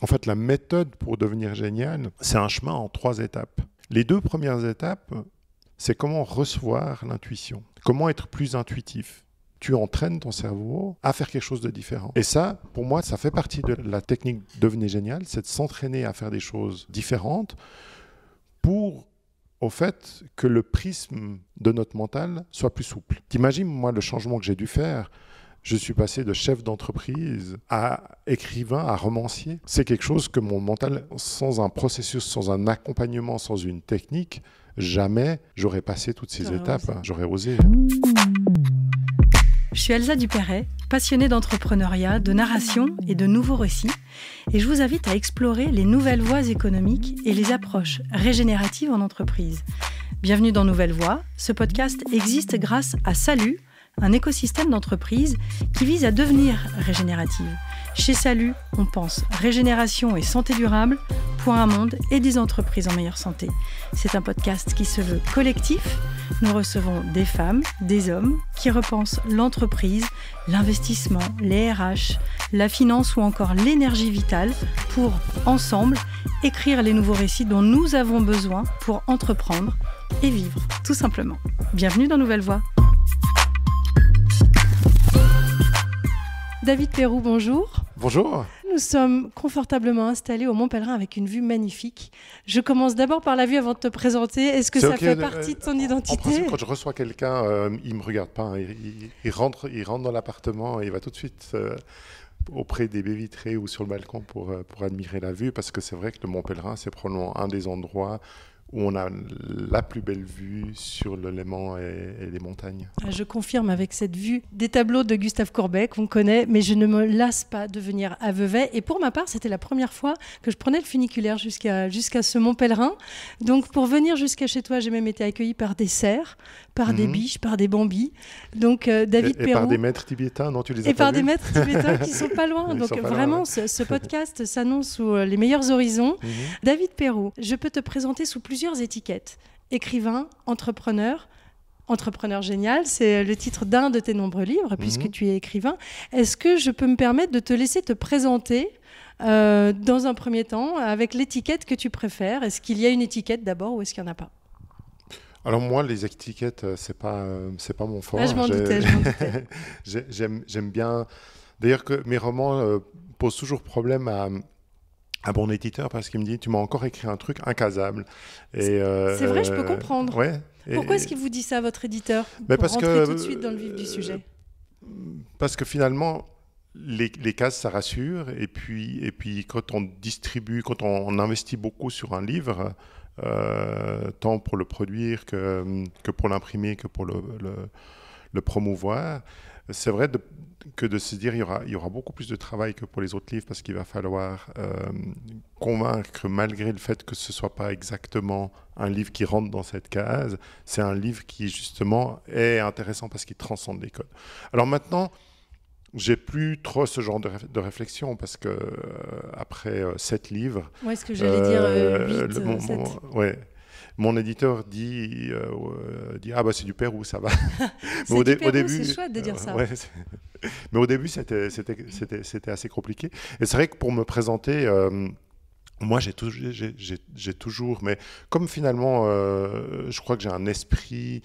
En fait, la méthode pour devenir génial, c'est un chemin en 3 étapes. Les 2 premières étapes, c'est comment recevoir l'intuition, comment être plus intuitif. Tu entraînes ton cerveau à faire quelque chose de différent. Et ça, pour moi, ça fait partie de la technique devenir génial, c'est de s'entraîner à faire des choses différentes pour, au fait, que le prisme de notre mental soit plus souple. T'imagines, moi, le changement que j'ai dû faire, je suis passé de chef d'entreprise à écrivain, à romancier. C'est quelque chose que mon mental, sans un processus, sans un accompagnement, sans une technique, jamais j'aurais passé toutes ces étapes. J'aurais osé. Je suis Elsa Dupéret, passionnée d'entrepreneuriat, de narration et de nouveaux récits. Et je vous invite à explorer les nouvelles voies économiques et les approches régénératives en entreprise. Bienvenue dans Nouvelles Voies. Ce podcast existe grâce à Salut, un écosystème d'entreprise qui vise à devenir régénérative. Chez Salut, on pense régénération et santé durable pour un monde et des entreprises en meilleure santé. C'est un podcast qui se veut collectif. Nous recevons des femmes, des hommes qui repensent l'entreprise, l'investissement, les RH, la finance ou encore l'énergie vitale pour, ensemble, écrire les nouveaux récits dont nous avons besoin pour entreprendre et vivre, tout simplement. Bienvenue dans Nouvelles Voies. David Perroux, bonjour. Bonjour. Nous sommes confortablement installés au Mont Pèlerin avec une vue magnifique. Je commence d'abord par la vue avant de te présenter. Est-ce que ça fait partie de ton identité ? En principe, quand je reçois quelqu'un, il ne me regarde pas. Il rentre dans l'appartement et il va tout de suite auprès des baies vitrées ou sur le balcon pour admirer la vue. Parce que c'est vrai que le Mont Pèlerin, c'est probablement un des endroits où on a la plus belle vue sur le Léman et les montagnes. Je confirme avec cette vue des tableaux de Gustave Courbet qu'on connaît, mais je ne me lasse pas de venir à Vevey. Et pour ma part, c'était la première fois que je prenais le funiculaire jusqu'à ce Mont Pèlerin. Donc pour venir jusqu'à chez toi, j'ai même été accueillie par des cerfs, par des biches, par des bambis. Donc David Perroux. Et par des maîtres tibétains, non, tu les as pas vus ? Et par des maîtres tibétains qui sont pas loin. Donc vraiment, loin. Ce podcast s'annonce sous les meilleurs horizons. David Perroux, je peux te présenter sous plusieurs étiquettes. Écrivain, entrepreneur génial, c'est le titre d'un de tes nombreux livres, puisque tu es écrivain. Est-ce que je peux me permettre de te laisser te présenter dans un premier temps avec l'étiquette que tu préfères ? Est-ce qu'il y a une étiquette d'abord ou est-ce qu'il n'y en a pas ? Alors moi, les étiquettes, c'est pas mon fort. Je m'en doutais. J'aime bien... D'ailleurs, que mes romans posent toujours problème à mon éditeur parce qu'il me dit tu m'as encore écrit un truc incasable. C'est vrai, je peux comprendre. Ouais, Pourquoi est-ce qu'il vous dit ça, votre éditeur, parce rentrer que, tout de suite dans le vif du sujet ? Parce que finalement, les cases, ça rassure. Et puis quand on distribue, quand on investit beaucoup sur un livre, tant pour le produire que pour l'imprimer, que pour le promouvoir, c'est vrai que de se dire il y aura beaucoup plus de travail que pour les autres livres parce qu'il va falloir convaincre, malgré le fait que ce ne soit pas exactement un livre qui rentre dans cette case, c'est un livre qui justement est intéressant parce qu'il transcende les codes. Alors maintenant, j'ai plus trop ce genre de réflexion parce que après 7 livres... Ouais, ce que j'allais dire, 8, 7. Ouais. Mon éditeur dit ah bah c'est du Pérou, ça va. Mais au début, c'est chouette de dire ça. Ouais, mais au début, c'était assez compliqué. Et c'est vrai que pour me présenter, moi j'ai toujours, mais comme finalement, je crois que j'ai un esprit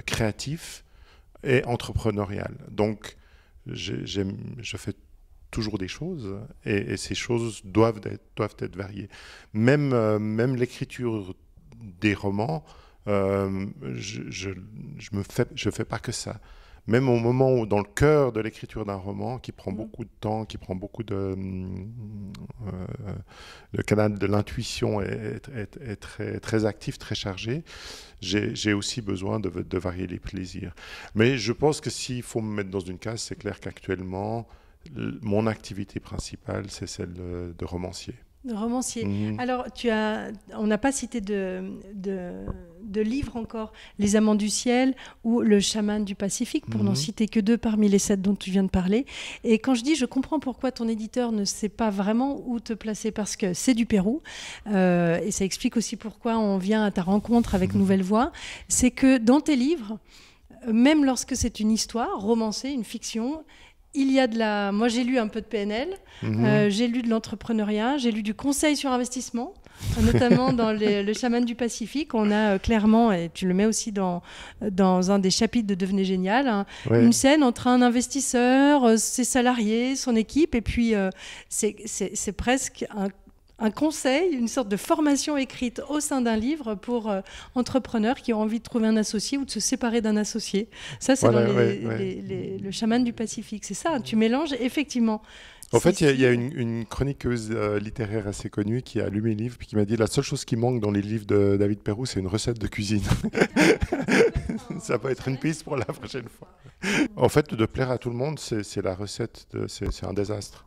créatif et entrepreneurial. Donc je fais toujours des choses et ces choses doivent être variées. Même l'écriture des romans, je fais pas que ça. Même au moment où, dans le cœur de l'écriture d'un roman, qui prend beaucoup de temps, qui prend beaucoup de... le canal de l'intuition est très, très actif, très chargé, j'ai aussi besoin de varier les plaisirs. Mais je pense que s'il faut me mettre dans une case, c'est clair qu'actuellement, mon activité principale, c'est celle de romancier. De romancier. Alors, on n'a pas cité de livres encore, Les Amants du ciel ou Le chaman du Pacifique, pour n'en citer que 2 parmi les 7 dont tu viens de parler. Et quand je dis, je comprends pourquoi ton éditeur ne sait pas vraiment où te placer, parce que c'est du Pérou, et ça explique aussi pourquoi on vient à ta rencontre avec Nouvelles Voies, c'est que dans tes livres, même lorsque c'est une histoire romancée, une fiction, Moi, j'ai lu un peu de PNL, j'ai lu de l'entrepreneuriat, j'ai lu du conseil sur investissement, notamment dans le chaman du Pacifique. On a clairement, et tu le mets aussi dans un des chapitres de Devenez génial, une scène entre un investisseur, ses salariés, son équipe, et puis c'est presque un conseil, une sorte de formation écrite au sein d'un livre pour entrepreneurs qui ont envie de trouver un associé ou de se séparer d'un associé. Ça, c'est le chaman du Pacifique. C'est ça, tu mélanges effectivement. En fait, il y a une chroniqueuse littéraire assez connue qui a lu mes livres et qui m'a dit la seule chose qui manque dans les livres de David Perroux, c'est une recette de cuisine. Ça peut être une piste pour la prochaine fois. En fait, de plaire à tout le monde, c'est la recette, c'est un désastre.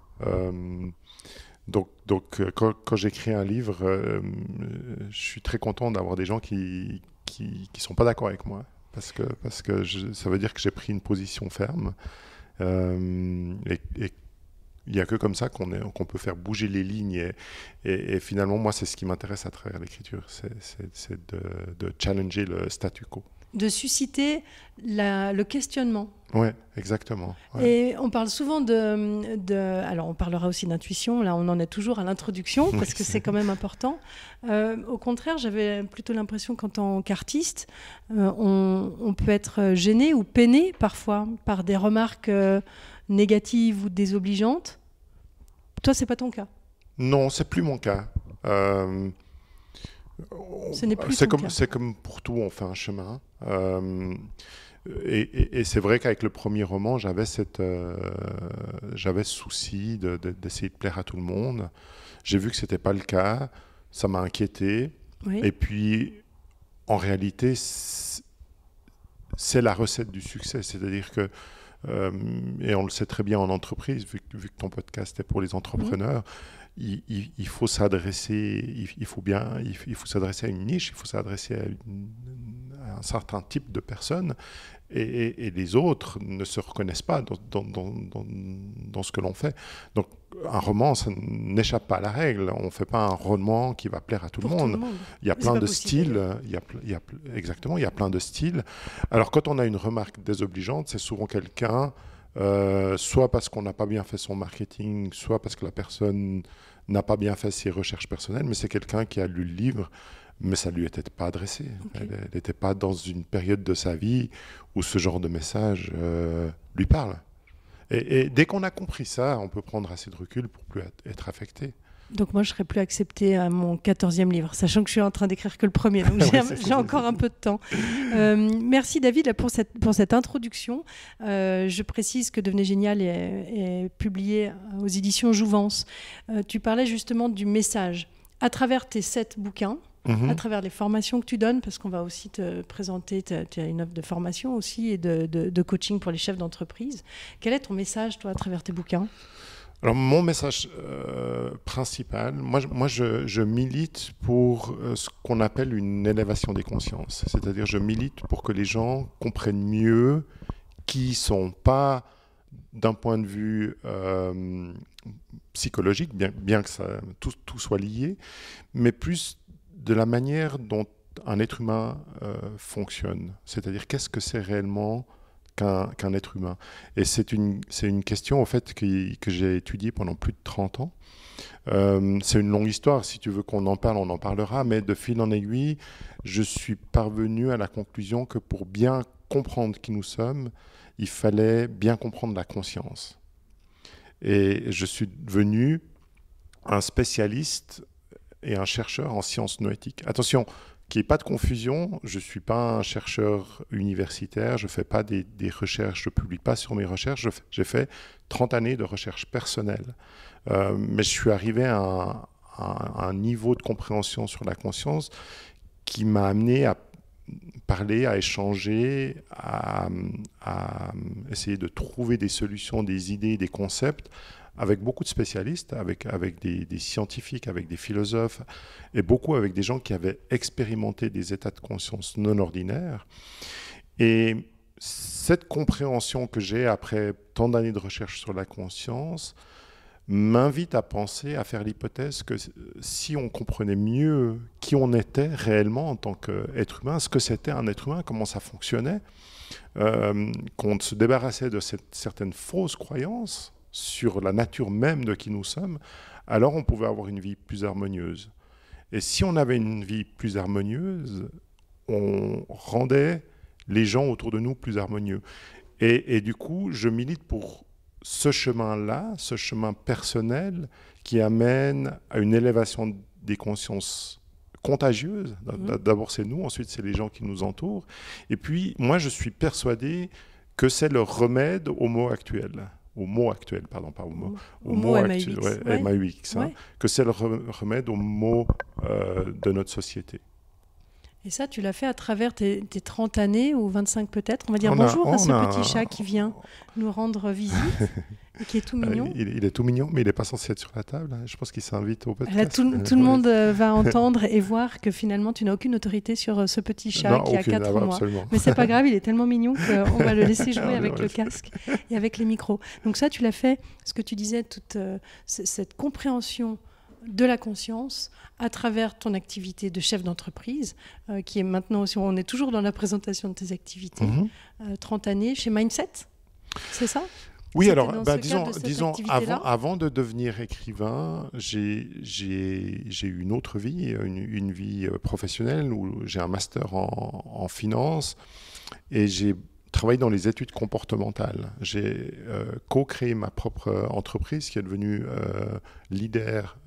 Donc quand j'écris un livre, je suis très content d'avoir des gens qui sont pas d'accord avec moi, parce que ça veut dire que j'ai pris une position ferme, et il n'y a que comme ça qu'on peut faire bouger les lignes, et finalement moi c'est ce qui m'intéresse à travers l'écriture, c'est de challenger le statu quo. De susciter le questionnement. Oui, exactement. Ouais. Et on parle souvent alors on parlera aussi d'intuition, là on en est toujours à l'introduction, parce que c'est quand même important. Au contraire, j'avais plutôt l'impression qu'en tant qu'artiste, on peut être gêné ou peiné parfois par des remarques négatives ou désobligeantes. Toi, c'est pas ton cas? Non, c'est plus mon cas. C'est comme pour tout, on fait un chemin. Et c'est vrai qu'avec le premier roman, j'avais ce souci d'essayer de plaire à tout le monde. J'ai vu que ce n'était pas le cas. Ça m'a inquiété. Oui. Et puis, en réalité, c'est la recette du succès. C'est-à-dire que, et on le sait très bien en entreprise, vu que ton podcast est pour les entrepreneurs, il faut s'adresser, il faut s'adresser à une niche, il faut s'adresser à un certain type de personnes, et les autres ne se reconnaissent pas dans ce que l'on fait. Donc un roman, ça n'échappe pas à la règle. On ne fait pas un roman qui va plaire à tout le monde. Il y a plein de styles. Exactement, il y a plein de styles. Alors quand on a une remarque désobligeante, c'est souvent quelqu'un, soit parce qu'on n'a pas bien fait son marketing, soit parce que la personne n'a pas bien fait ses recherches personnelles, mais c'est quelqu'un qui a lu le livre, mais ça ne lui était pas adressé. Okay. Elle n'était pas dans une période de sa vie où ce genre de message lui parle. Et dès qu'on a compris ça, on peut prendre assez de recul pour plus être affecté. Donc moi, je ne serais plus acceptée à mon 14e livre, sachant que je suis en train d'écrire que le premier, donc j'ai encore un peu de temps. Merci David là, pour cette introduction. Je précise que Devenez génial est publié aux éditions Jouvence. Tu parlais justement du message. À travers tes 7 bouquins, à travers les formations que tu donnes, parce qu'on va aussi te présenter, tu as une offre de formation aussi et de coaching pour les chefs d'entreprise. Quel est ton message, toi, à travers tes bouquins ? Alors, mon message principal, moi je milite pour ce qu'on appelle une élévation des consciences. C'est-à-dire, je milite pour que les gens comprennent mieux qui ils sont, pas d'un point de vue psychologique, bien que tout soit lié, mais plus de la manière dont un être humain fonctionne. C'est-à-dire, qu'est-ce que c'est réellement qu'un être humain. Et c'est une question, en fait, que j'ai étudiée pendant plus de 30 ans. C'est une longue histoire. Si tu veux qu'on en parle, on en parlera. Mais de fil en aiguille, je suis parvenu à la conclusion que pour bien comprendre qui nous sommes, il fallait bien comprendre la conscience. Et je suis devenu un spécialiste et un chercheur en sciences noétiques. Attention, qu'il n'y ait pas de confusion, je ne suis pas un chercheur universitaire, je ne fais pas des recherches, je ne publie pas sur mes recherches, j'ai fait 30 années de recherche personnelle. Mais je suis arrivé à un niveau de compréhension sur la conscience qui m'a amené à parler, à échanger, à essayer de trouver des solutions, des idées, des concepts, avec beaucoup de spécialistes, avec des scientifiques, avec des philosophes, et beaucoup avec des gens qui avaient expérimenté des états de conscience non ordinaires. Et cette compréhension que j'ai après tant d'années de recherche sur la conscience m'invite à penser, à faire l'hypothèse que si on comprenait mieux qui on était réellement en tant qu'être humain, ce que c'était un être humain, comment ça fonctionnait, qu'on se débarrassait de certaines fausses croyances sur la nature même de qui nous sommes, alors on pouvait avoir une vie plus harmonieuse. Et si on avait une vie plus harmonieuse, on rendait les gens autour de nous plus harmonieux. Et du coup, je milite pour ce chemin-là, ce chemin personnel qui amène à une élévation des consciences contagieuse. D'abord, c'est nous, ensuite, c'est les gens qui nous entourent. Et puis, moi, je suis persuadé que c'est le remède au mot actuel. Au mot actuel, pardon, pas au mot. Au mot actuel, MAUX, hein, que c'est le remède au mot de notre société. Et ça, tu l'as fait à travers tes 30 années, ou 25 peut-être. On va dire bonjour à ce petit chat qui vient nous rendre visite, et qui est tout mignon. Il est tout mignon, mais il n'est pas censé être sur la table. Je pense qu'il s'invite au podcast. Là, tout le monde va entendre et voir que finalement, tu n'as aucune autorité sur ce petit chat qui a 4 mois. Absolument. Mais c'est pas grave, il est tellement mignon qu'on va le laisser jouer avec le casque et avec les micros. Donc ça, tu l'as fait, ce que tu disais, toute cette compréhension de la conscience à travers ton activité de chef d'entreprise, qui est maintenant aussi, on est toujours dans la présentation de tes activités, 30 années chez Mindset, c'est ça ? Oui, alors, disons avant de devenir écrivain, j'ai eu une autre vie, une vie professionnelle où j'ai un master en finance et j'ai travaillé dans les études comportementales. J'ai co-créé ma propre entreprise qui est devenue leader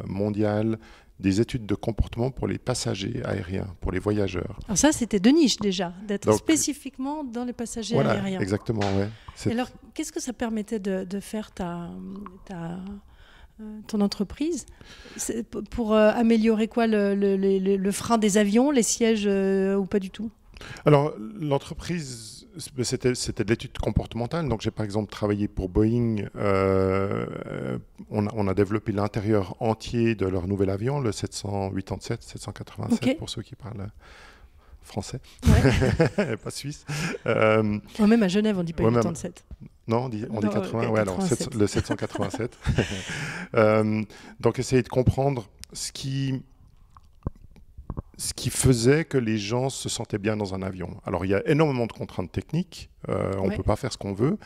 mondial des études de comportement pour les passagers aériens, pour les voyageurs. Alors ça, c'était de niche déjà, d'être spécifiquement dans les passagers aériens. Exactement, ouais. Et alors, qu'est-ce que ça permettait de faire ton entreprise pour améliorer quoi, le frein des avions, les sièges ou pas du tout ? Alors, l'entreprise, c'était de l'étude comportementale. Donc, j'ai par exemple travaillé pour Boeing. On a développé l'intérieur entier de leur nouvel avion, le 787, 787, pour ceux qui parlent français, pas suisse. Même à Genève, on dit pas 87. Non, on dit 80, ouais, alors le 787. Donc, essayer de comprendre ce qui faisait que les gens se sentaient bien dans un avion. Alors, il y a énormément de contraintes techniques, on ne peut pas faire ce qu'on veut,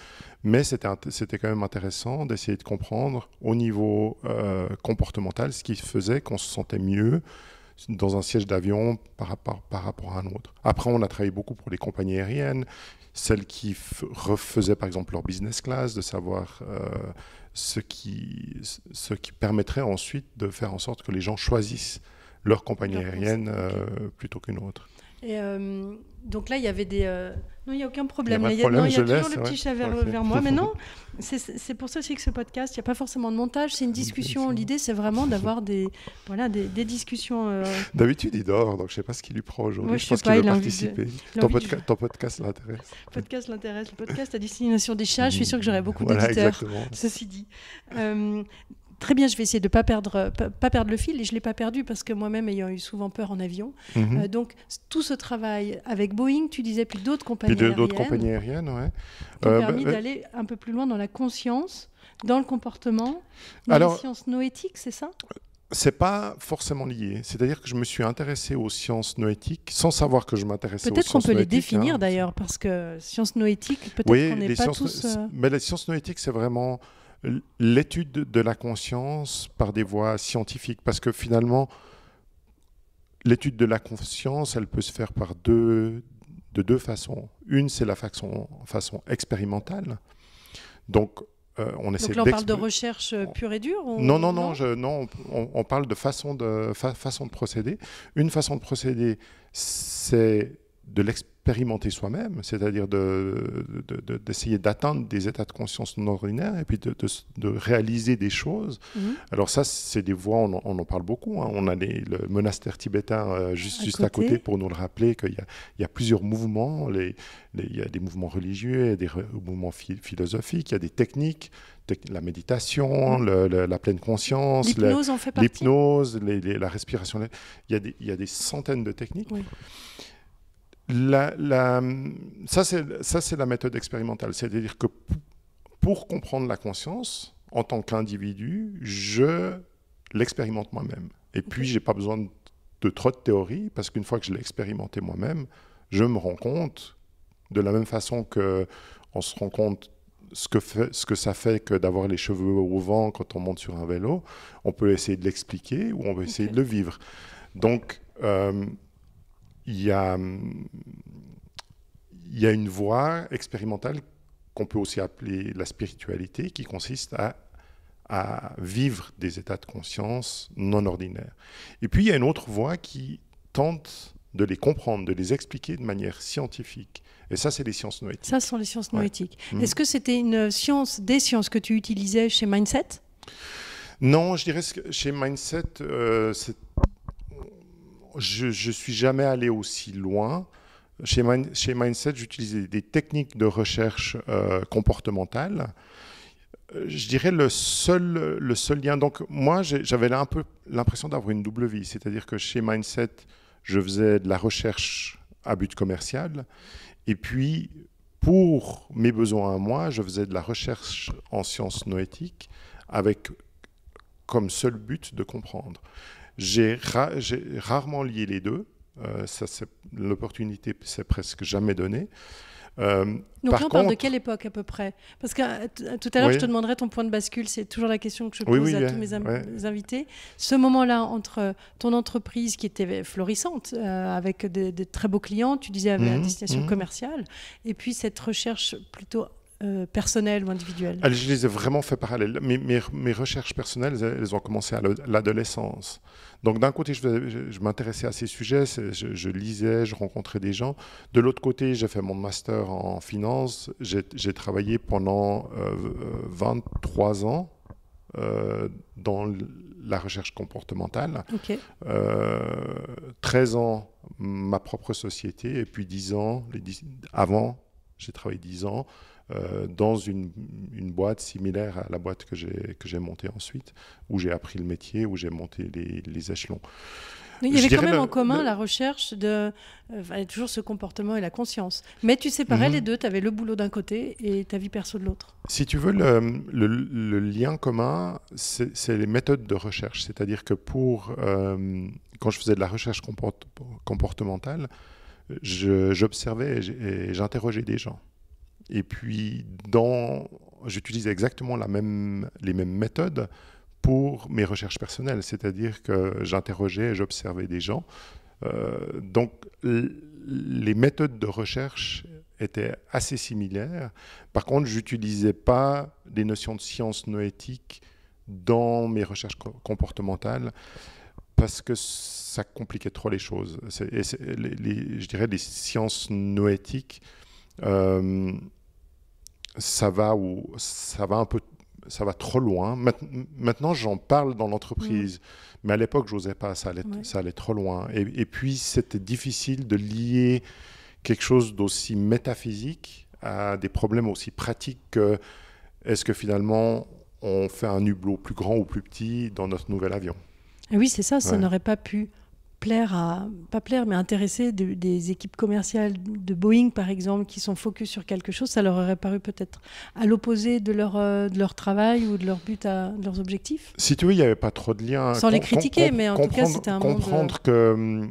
mais c'était quand même intéressant d'essayer de comprendre au niveau comportemental ce qui faisait qu'on se sentait mieux dans un siège d'avion par rapport à un autre. Après, on a travaillé beaucoup pour les compagnies aériennes, celles qui refaisaient par exemple leur business class, de savoir ce qui permettrait ensuite de faire en sorte que les gens choisissent leur compagnie aérienne plutôt qu'une autre. Et donc là, il y avait des... Non, il n'y a aucun problème. Il y a toujours le petit chat vers moi. Mais non, c'est pour ça aussi que ce podcast, il n'y a pas forcément de montage. C'est une discussion. L'idée, c'est vraiment d'avoir des discussions... D'habitude, il dort, donc je ne sais pas ce qu'il lui prend aujourd'hui. Je pense qu'il veut participer. Ton podcast l'intéresse. Le podcast à destination des chats, je suis sûre que j'aurai beaucoup d'éditeurs. Ceci dit. Très bien, je vais essayer de ne pas perdre le fil, et je ne l'ai pas perdu parce que moi-même, ayant eu souvent peur en avion. Donc, tout ce travail avec Boeing, tu disais, puis d'autres compagnies aériennes, ouais. Qui ont permis d'aller un peu plus loin dans la conscience, dans le comportement, dans les sciences noétiques, c'est ça ? C'est pas forcément lié. C'est-à-dire que je me suis intéressé aux sciences noétiques sans savoir que je m'intéressais aux sciences noétiques. Peut-être qu'on peut les définir d'ailleurs, parce que sciences noétiques, peut-être qu'on n'est pas tous... Mais les sciences noétiques, c'est vraiment l'étude de la conscience par des voies scientifiques, parce que finalement, l'étude de la conscience, elle peut se faire de deux façons. Une, c'est la façon expérimentale. Donc, on essaie là, on parle de recherche pure et dure ou... Non, on parle de façon de procéder. Une façon de procéder, c'est de l'expérimenter soi-même, c'est-à-dire d'essayer d'atteindre des états de conscience non ordinaires et puis de réaliser des choses. Alors ça, c'est des voies, on en parle beaucoup. Hein. On a le monastère tibétain juste à côté pour nous le rappeler qu'il y a plusieurs mouvements. Il y a des mouvements religieux, il y a des mouvements philosophiques, il y a des techniques, la méditation, la pleine conscience, l'hypnose en fait partie. L'hypnose, la respiration. Il y a des centaines de techniques. Oui. Ça, c'est la méthode expérimentale. C'est-à-dire que pour comprendre la conscience, en tant qu'individu, je l'expérimente moi-même. Et puis, je n'ai pas besoin de trop de théorie, parce qu'une fois que je l'ai expérimenté moi-même, je me rends compte De la même façon qu'on se rend compte ce que ça fait que d'avoir les cheveux au vent quand on monte sur un vélo, on peut essayer de l'expliquer ou on peut essayer de le vivre. Donc, il y a une voie expérimentale qu'on peut aussi appeler la spiritualité, qui consiste à vivre des états de conscience non ordinaires. Et puis, il y a une autre voie qui tente de les comprendre, de les expliquer de manière scientifique. Et ça, c'est les sciences noétiques. Ça, ce sont les sciences noétiques. Est-ce que c'était une science, des sciences que tu utilisais chez Mindset ? Non, je dirais que chez Mindset, je ne suis jamais allé aussi loin. Chez Mindset, j'utilisais des techniques de recherche comportementale. Je dirais le seul lien. Donc, moi, j'avais un peu l'impression d'avoir une double vie. C'est-à-dire que chez Mindset, je faisais de la recherche à but commercial. Et puis, pour mes besoins à moi, je faisais de la recherche en sciences noétiques avec comme seul but de comprendre. J'ai rarement lié les deux. L'opportunité s'est presque jamais donnée. Donc là, on parle de quelle époque à peu près ? Parce que tout à l'heure, je te demanderai ton point de bascule. C'est toujours la question que je pose à tous mes invités. Ce moment-là, entre ton entreprise qui était florissante, avec de très beaux clients, tu disais à destination commerciale, et puis cette recherche plutôt personnelle ou individuelle. Alors, je les ai vraiment fait parallèle. Mes recherches personnelles, elles ont commencé à l'adolescence. Donc d'un côté, je m'intéressais à ces sujets, je lisais, je rencontrais des gens. De l'autre côté, j'ai fait mon master en finance. J'ai travaillé pendant 23 ans dans la recherche comportementale. 13 ans, ma propre société, et puis 10 ans, avant, j'ai travaillé 10 ans dans une boîte similaire à la boîte que j'ai montée ensuite, où j'ai appris le métier, où j'ai monté les échelons. Il y avait quand même en commun la recherche toujours ce comportement et la conscience. Mais tu séparais les deux, tu avais le boulot d'un côté et ta vie perso de l'autre. Si tu veux, le lien commun, c'est les méthodes de recherche. C'est-à-dire que quand je faisais de la recherche comportementale, j'observais et j'interrogeais des gens. Et puis, j'utilisais exactement les mêmes méthodes pour mes recherches personnelles, c'est-à-dire que j'interrogeais et j'observais des gens. Donc, les méthodes de recherche étaient assez similaires. Par contre, je n'utilisais pas des notions de sciences noétiques dans mes recherches comportementales parce que ça compliquait trop les choses. Je dirais les sciences noétiques, ça va trop loin. Maintenant, j'en parle dans l'entreprise, mais à l'époque, je n'osais pas, ça allait trop loin. Et puis, c'était difficile de lier quelque chose d'aussi métaphysique à des problèmes aussi pratiques que est-ce que finalement, on fait un hublot plus grand ou plus petit dans notre nouvel avion ? Et oui, c'est ça, ça n'aurait pas pu mais intéresser des équipes commerciales de Boeing, par exemple, qui sont focus sur quelque chose, ça leur aurait paru peut-être à l'opposé de leur travail ou de leur but, de leurs objectifs. Si tu veux, il n'y avait pas trop de liens. Sans les critiquer, mais en tout cas, c'était un comprendre que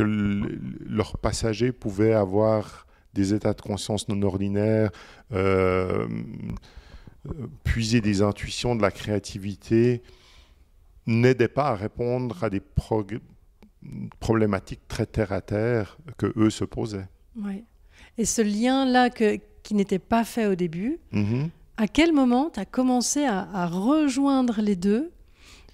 leurs passagers pouvaient avoir des états de conscience non ordinaires, puiser des intuitions, de la créativité, n'aidait pas à répondre à des problématiques très terre-à-terre que eux se posaient. Ouais. Et ce lien-là qui n'était pas fait au début, à quel moment tu as commencé à rejoindre les deux ?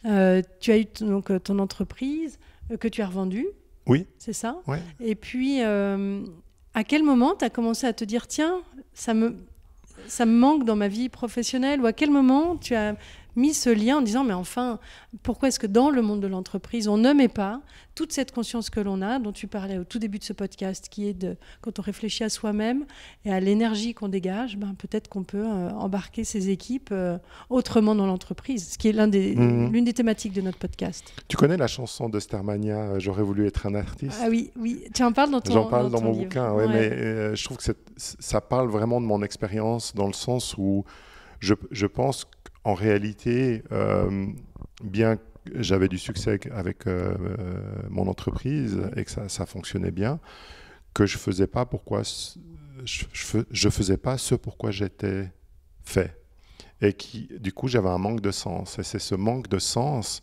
Tu as eu donc ton entreprise que tu as revendue. Oui. C'est ça ? Ouais. Et puis, à quel moment tu as commencé à te dire, tiens, ça me manque dans ma vie professionnelle ? Ou à quel moment tu as mis ce lien en disant, mais enfin, pourquoi est-ce que dans le monde de l'entreprise, on ne met pas toute cette conscience que l'on a, dont tu parlais au tout début de ce podcast, qui est quand on réfléchit à soi-même et à l'énergie qu'on dégage, peut-être qu'on peut embarquer ces équipes autrement dans l'entreprise, ce qui est l'une des thématiques de notre podcast. Tu connais la chanson de Starmania, J'aurais voulu être un artiste ? Ah oui, tu en parles dans ton J'en parle dans mon livre. bouquin, mais je trouve que ça parle vraiment de mon expérience, dans le sens où je pense qu'en réalité, bien que j'avais du succès avec mon entreprise et que ça fonctionnait bien, que je ne faisais pas pourquoi je faisais pas ce pourquoi j'étais fait. Et du coup, j'avais un manque de sens. Et c'est ce manque de sens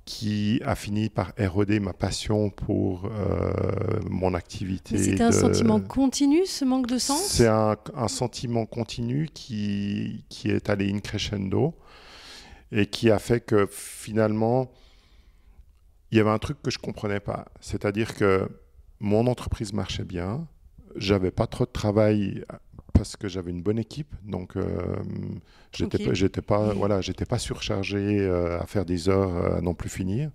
qui a fini par éroder ma passion pour mon activité. Mais c'était un sentiment continu, ce manque de sens ? C'est un sentiment continu qui est allé in crescendo et qui a fait que finalement, il y avait un truc que je ne comprenais pas. C'est-à-dire que mon entreprise marchait bien, j'avais pas trop de travail parce que j'avais une bonne équipe, donc j'étais pas surchargé à faire des heures à non plus finir.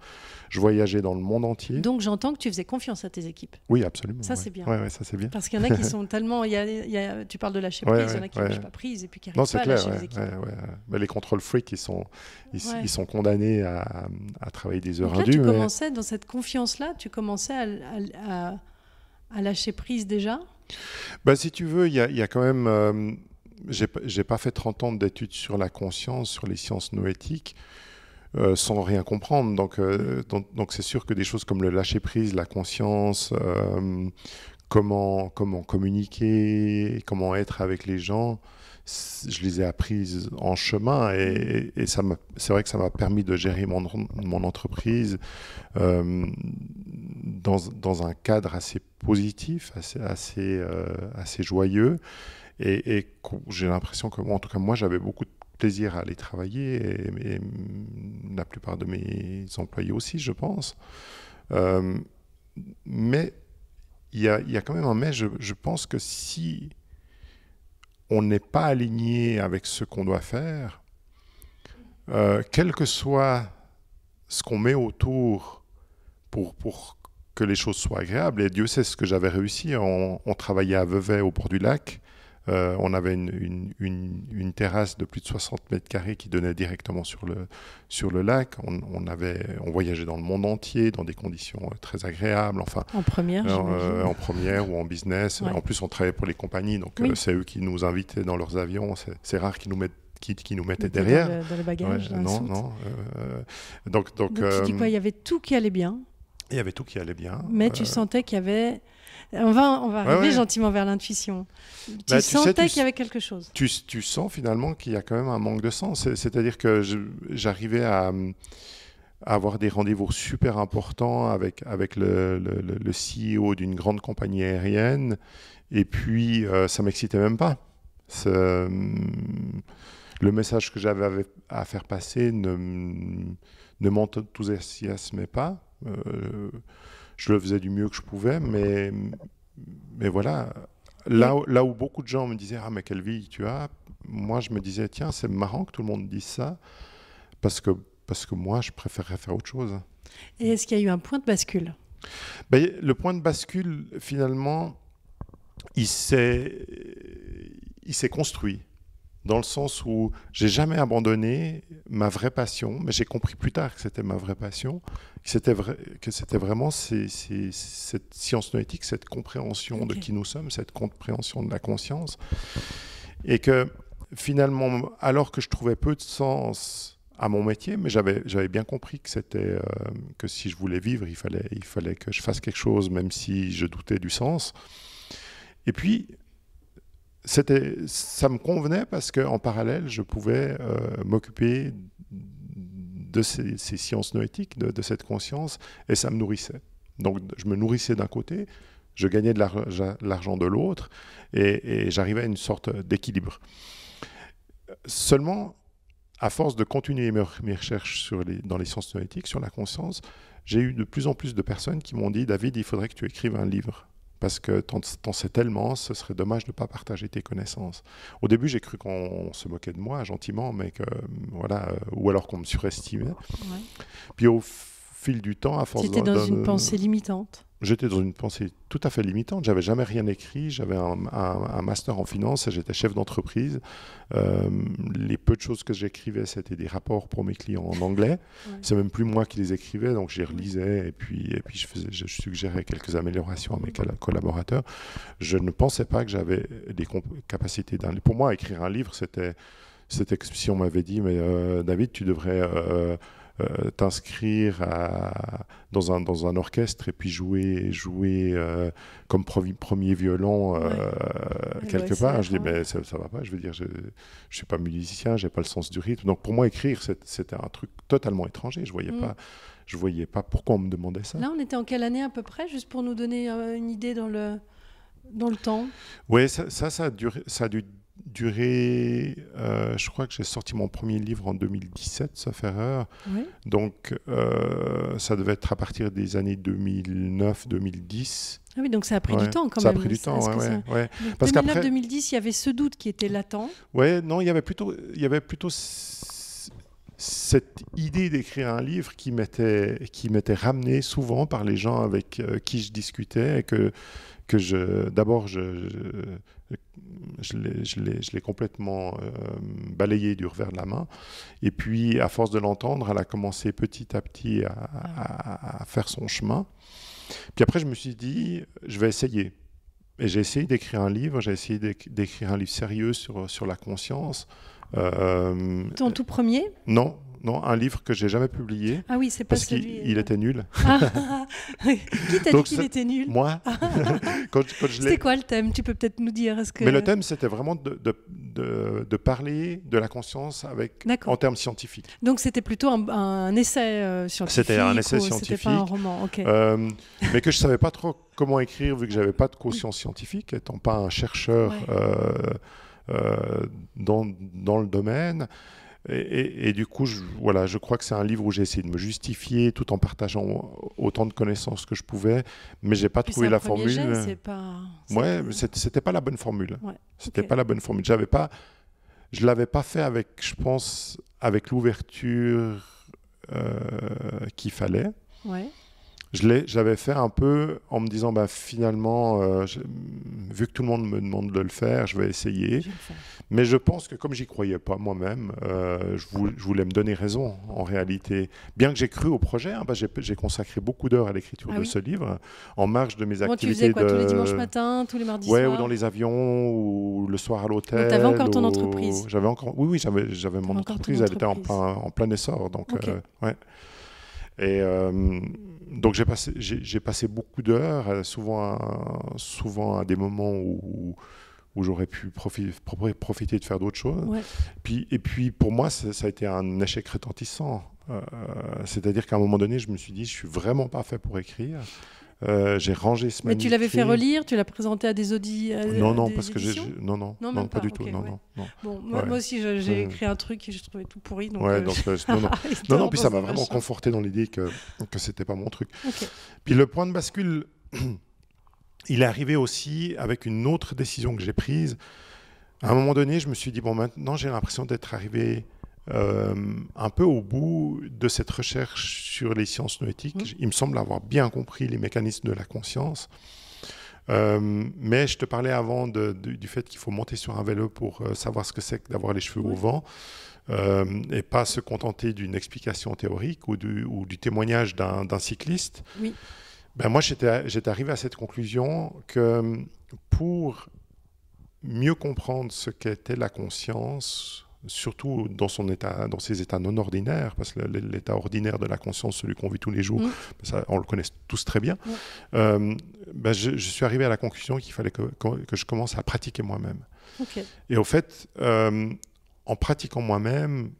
Je voyageais dans le monde entier. Donc j'entends que tu faisais confiance à tes équipes. Oui, absolument. Ça, c'est bien. Ouais, ça c'est bien. Parce qu'il y en a qui sont tellement... tu parles de lâcher prise, il y en a qui ne lâchent pas prise et puis qui n'arrivent pas à lâcher les équipes. Mais les contrôles freaks, ils sont condamnés à travailler des heures donc là, indues. Tu commençais, dans cette confiance-là, tu commençais à lâcher prise déjà ? Si tu veux, il y a quand même... j'ai pas fait 30 ans d'études sur la conscience, sur les sciences noétiques, sans rien comprendre. Donc c'est sûr que des choses comme le lâcher-prise, la conscience, comment communiquer, comment être avec les gens, je les ai apprises en chemin et c'est vrai que ça m'a permis de gérer mon entreprise dans un cadre assez positif, assez joyeux et j'ai l'impression que, en tout cas moi, j'avais beaucoup de plaisir à aller travailler et la plupart de mes employés aussi, je pense. Mais il y a quand même un mais, je pense que si on n'est pas aligné avec ce qu'on doit faire, quel que soit ce qu'on met autour pour que les choses soient agréables, et Dieu sait ce que j'avais réussi, on travaillait à Vevey au bord du lac, on avait une terrasse de plus de 60 mètres carrés qui donnait directement sur le lac, on voyageait dans le monde entier, dans des conditions très agréables, enfin, en première ou en business. Ouais. En plus, on travaillait pour les compagnies, donc c'est eux qui nous invitaient dans leurs avions, c'est rare qu'ils nous mettaient derrière. Dans le bagage, non. Donc tu dis quoi, il y avait tout qui allait bien. Il y avait tout qui allait bien. Mais tu sentais qu'il y avait... On va arriver gentiment vers l'intuition. Tu sentais qu'il y avait quelque chose. Tu sens finalement qu'il y a quand même un manque de sens. C'est-à-dire que j'arrivais à avoir des rendez-vous super importants avec le CEO d'une grande compagnie aérienne. Et puis, ça ne m'excitait même pas. Le message que j'avais à faire passer ne m'enthousiasmait pas. Je le faisais du mieux que je pouvais, mais voilà. Là où beaucoup de gens me disaient « Ah, mais quelle vie tu as !» Moi, je me disais « Tiens, c'est marrant que tout le monde dise ça, parce que moi, je préférerais faire autre chose. » Et est-ce qu'il y a eu un point de bascule ? Le point de bascule, finalement, il s'est construit. Dans le sens où j'ai jamais abandonné ma vraie passion, mais j'ai compris plus tard que c'était ma vraie passion, que c'était vraiment cette science noétique, cette compréhension de qui nous sommes, cette compréhension de la conscience. Et que finalement, alors que je trouvais peu de sens à mon métier, mais j'avais bien compris que c'était que si je voulais vivre, il fallait que je fasse quelque chose, même si je doutais du sens. Et puis, ça me convenait parce qu'en parallèle, je pouvais m'occuper de ces sciences noétiques, de cette conscience, et ça me nourrissait. Donc, je me nourrissais d'un côté, je gagnais de l'argent de l'autre, et j'arrivais à une sorte d'équilibre. Seulement, à force de continuer mes recherches dans les sciences noétiques, sur la conscience, j'ai eu de plus en plus de personnes qui m'ont dit « David, il faudrait que tu écrives un livre. » Parce que t'en sais tellement, ce serait dommage de ne pas partager tes connaissances. Au début, j'ai cru qu'on se moquait de moi, gentiment, mais ou alors qu'on me surestimait. Ouais. Puis au fil du temps, à force J'étais dans une pensée limitante. J'étais dans une pensée tout à fait limitante. J'avais jamais rien écrit. J'avais un master en finance et j'étais chef d'entreprise. Les peu de choses que j'écrivais, c'était des rapports pour mes clients en anglais. Ouais. C'est même plus moi qui les écrivais, donc je les relisais et puis je suggérais quelques améliorations à mes collaborateurs. Je ne pensais pas que j'avais des capacités d'un livre. Pour moi, écrire un livre, c'était que si on m'avait dit, mais David, tu devrais t'inscrire dans un orchestre et puis jouer comme premier violon quelque part. Je dis, mais ça va pas. Je veux dire, je suis pas musicien, j'ai pas le sens du rythme. Donc pour moi, écrire, c'était un truc totalement étranger. Je voyais pas pourquoi on me demandait ça. Là, on était en quelle année à peu près, juste pour nous donner une idée dans le temps? Oui, ça a dû durer. Je crois que j'ai sorti mon premier livre en 2017, sauf erreur. Oui. Donc, ça devait être à partir des années 2009-2010. Ah oui, donc ça a pris du temps quand même. Ça a même. pris du temps, ouais. Parce 2009-2010, il y avait ce doute qui était latent. Ouais, non, il y avait plutôt cette idée d'écrire un livre qui m'était ramenée souvent par les gens avec qui je discutais et que d'abord je l'ai complètement balayé du revers de la main. Et puis, à force de l'entendre, elle a commencé petit à petit à faire son chemin. Puis après, je me suis dit, je vais essayer. Et j'ai essayé d'écrire un livre, d'écrire un livre sérieux sur la conscience. Ton tout premier ? Non, un livre que j'ai jamais publié. Ah oui, c'est pas celui... Parce qu'il était nul. Qui t'a dit qu'il était nul ? Moi. C'était quoi le thème ? Tu peux peut-être nous dire. Mais le thème, c'était vraiment de parler de la conscience en termes scientifiques. Donc c'était plutôt un essai scientifique. C'était un essai scientifique. C'était pas un roman, ok. Mais que je savais pas trop comment écrire vu que j'avais pas de quotient scientifique, étant pas un chercheur dans le domaine. Et du coup, je crois que c'est un livre où j'ai essayé de me justifier tout en partageant autant de connaissances que je pouvais, mais j'ai pas trouvé la formule. C'était pas la bonne formule. Ouais. C'était pas la bonne formule. Je l'avais pas fait avec l'ouverture qu'il fallait. Ouais. J'avais fait un peu en me disant, finalement, vu que tout le monde me demande de le faire, je vais essayer. Mais je pense que comme j'y croyais pas moi-même, je voulais me donner raison en réalité. Bien que j'ai cru au projet, j'ai consacré beaucoup d'heures à l'écriture de ce livre, en marge de mes activités. Tu faisais quoi, tous les dimanches matins, tous les mardis soirs ? Ou dans les avions, ou le soir à l'hôtel. Donc tu avais encore ton entreprise ? J'avais mon entreprise, elle était en plein essor. Donc, Et donc j'ai passé beaucoup d'heures, souvent à des moments où j'aurais pu profiter de faire d'autres choses. Ouais. Et puis pour moi, ça a été un échec retentissant. C'est-à-dire qu'à un moment donné, je me suis dit, je suis vraiment pas fait pour écriire. J'ai rangé ce manuscrit. Mais tu l'avais fait relire, tu l'as présenté à des Non, parce que non, pas du tout. Okay, non. Bon, moi aussi, j'ai écrit un truc et je trouvais tout pourri. Donc, non, puis ça m'a vraiment conforté dans l'idée que c'était pas mon truc. Okay. Puis le point de bascule, il est arrivé aussi avec une autre décision que j'ai prise. À un moment donné, je me suis dit, maintenant, j'ai l'impression d'être arrivé un peu au bout de cette recherche sur les sciences noétiques. Il me semble avoir bien compris les mécanismes de la conscience. Mais je te parlais avant du fait qu'il faut monter sur un vélo pour savoir ce que c'est que d'avoir les cheveux au vent et pas se contenter d'une explication théorique ou du témoignage d'un cycliste. Oui. Moi, j'étais arrivé à cette conclusion que pour mieux comprendre ce qu'était la conscience, surtout dans ses états non ordinaires, parce que l'état ordinaire de la conscience, celui qu'on vit tous les jours, ça, on le connaît tous très bien, je suis arrivé à la conclusion qu'il fallait que je commence à pratiquer moi-même. Okay. Et au fait, en pratiquant moi-même,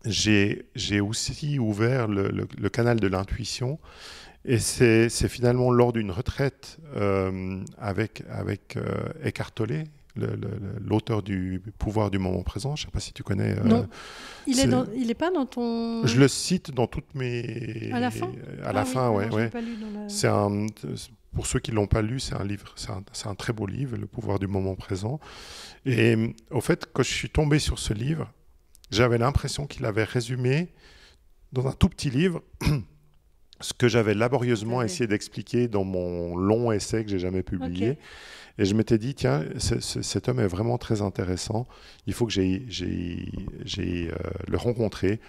j'ai aussi ouvert le canal de l'intuition. Et c'est finalement lors d'une retraite avec Eckhart Tolle, l'auteur du Pouvoir du moment présent. Je ne sais pas si tu connais. Non, il n'est pas dans ton... Je le cite dans toutes mes... À la fin ? À la fin, oui. Je l'ai pas lu dans la... C'est pour ceux qui ne l'ont pas lu, c'est un livre, c'est un très beau livre, Le Pouvoir du moment présent. Et au fait, quand je suis tombé sur ce livre, j'avais l'impression qu'il avait résumé dans un tout petit livre ce que j'avais laborieusement essayé d'expliquer dans mon long essai que j'ai jamais publié. Okay. Et je m'étais dit, tiens, cet homme est vraiment très intéressant. Il faut que j'aille le rencontrer.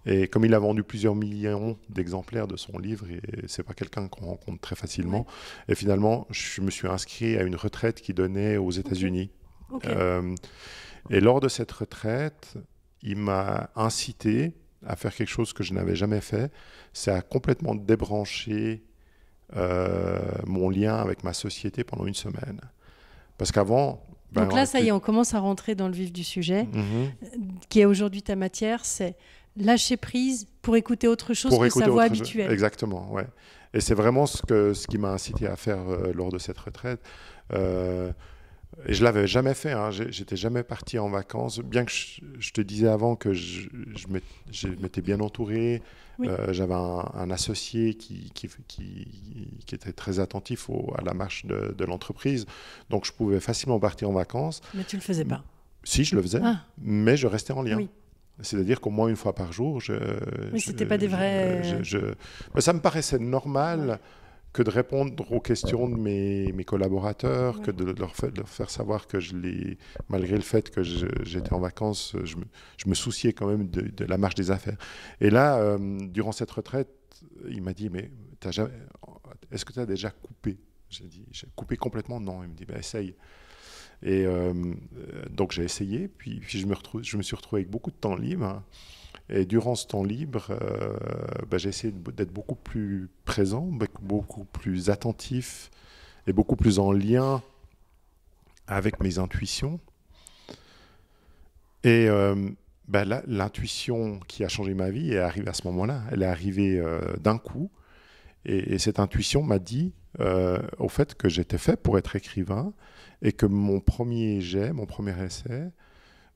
Et comme il a vendu plusieurs millions d'exemplaires de son livre, et c'est pas quelqu'un qu'on rencontre très facilement, et finalement, je me suis inscrit à une retraite qu'il donnait aux États-Unis. Okay. Et lors de cette retraite, il m'a incité à faire quelque chose que je n'avais jamais fait, c'est à complètement débrancher mon lien avec ma société pendant une semaine. Parce qu'avant... Donc là, ça y est, on commence à rentrer dans le vif du sujet, qui est aujourd'hui ta matière, c'est lâcher prise pour écouter autre chose que sa voix habituelle. Exactement, ouais. Et c'est vraiment ce qui m'a incité à faire lors de cette retraite. Et je ne l'avais jamais fait, hein. J'étais jamais parti en vacances, bien que je te disais avant que je m'étais bien entouré. Oui. J'avais un associé qui était très attentif à la marche de l'entreprise, donc je pouvais facilement partir en vacances. Mais tu ne le faisais pas? Si, je le faisais, mais je restais en lien. Oui. C'est-à-dire qu'au moins une fois par jour, mais ce n'était pas des vrais... Mais ça me paraissait normal que de répondre aux questions de mes collaborateurs, que de leur faire savoir que malgré le fait que j'étais en vacances, je me souciais quand même de la marche des affaires. Et là, durant cette retraite, il m'a dit, mais est-ce que tu as déjà coupé? J'ai dit, j'ai coupé complètement? Non. Il me dit, essaye. Et donc j'ai essayé, puis je me suis retrouvé avec beaucoup de temps libre. Et durant ce temps libre, j'ai essayé d'être beaucoup plus présent, beaucoup plus attentif et beaucoup plus en lien avec mes intuitions. Et l'intuition qui a changé ma vie est arrivée à ce moment-là. Elle est arrivée d'un coup. Et cette intuition m'a dit au fait que j'étais fait pour être écrivain et que mon premier essai,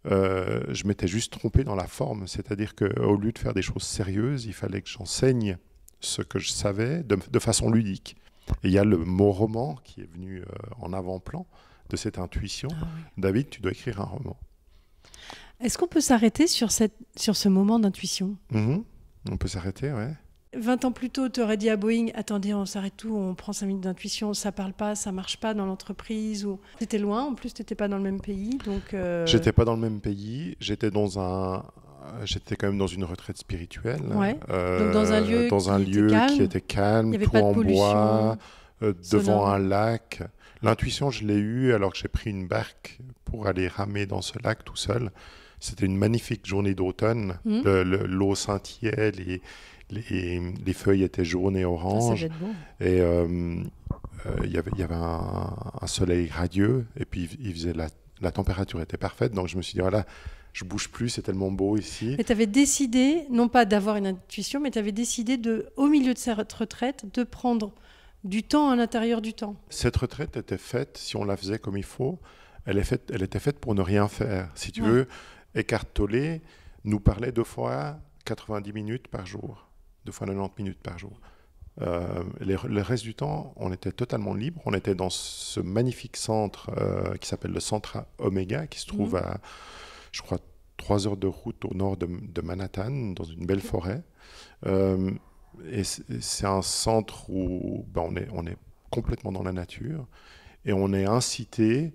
je m'étais juste trompé dans la forme. C'est-à-dire qu'au lieu de faire des choses sérieuses, il fallait que j'enseigne ce que je savais de façon ludique. Et il y a le mot roman qui est venu en avant-plan de cette intuition. Ah oui. David, tu dois écrire un roman. Est-ce qu'on peut s'arrêter sur ce moment d'intuition? On peut s'arrêter, ouais. 20 ans plus tôt, tu aurais dit à Boeing, attendez, on s'arrête tout, on prend 5 minutes d'intuition, ça parle pas, ça marche pas dans l'entreprise. Ou... Tu étais loin, en plus tu n'étais pas dans le même pays. Donc J'étais pas dans le même pays, j'étais quand même dans une retraite spirituelle. Ouais. Donc dans un lieu, qui était calme, tout en bois, devant un lac. L'intuition, je l'ai eue alors que j'ai pris une barque pour aller ramer dans ce lac tout seul. C'était une magnifique journée d'automne, l'eau scintillait, les feuilles étaient jaunes et oranges. Ça devait être beau. Et il y avait un soleil radieux. Et puis, la température était parfaite. Donc, je me suis dit, voilà, je ne bouge plus, c'est tellement beau ici. Et tu avais décidé, non pas d'avoir une intuition, mais tu avais décidé, au milieu de cette retraite, de prendre du temps à l'intérieur du temps. Cette retraite était faite, si on la faisait comme il faut, elle était faite pour ne rien faire. Si tu veux, Eckhart Tolle nous parlait 2 fois 90 minutes par jour. 2 fois 90 minutes par jour. Le reste du temps, on était totalement libre. On était dans ce magnifique centre qui s'appelle le centre Omega, qui se trouve à, je crois, 3 heures de route au nord de Manhattan, dans une belle forêt. Et c'est un centre où on est complètement dans la nature et on est incité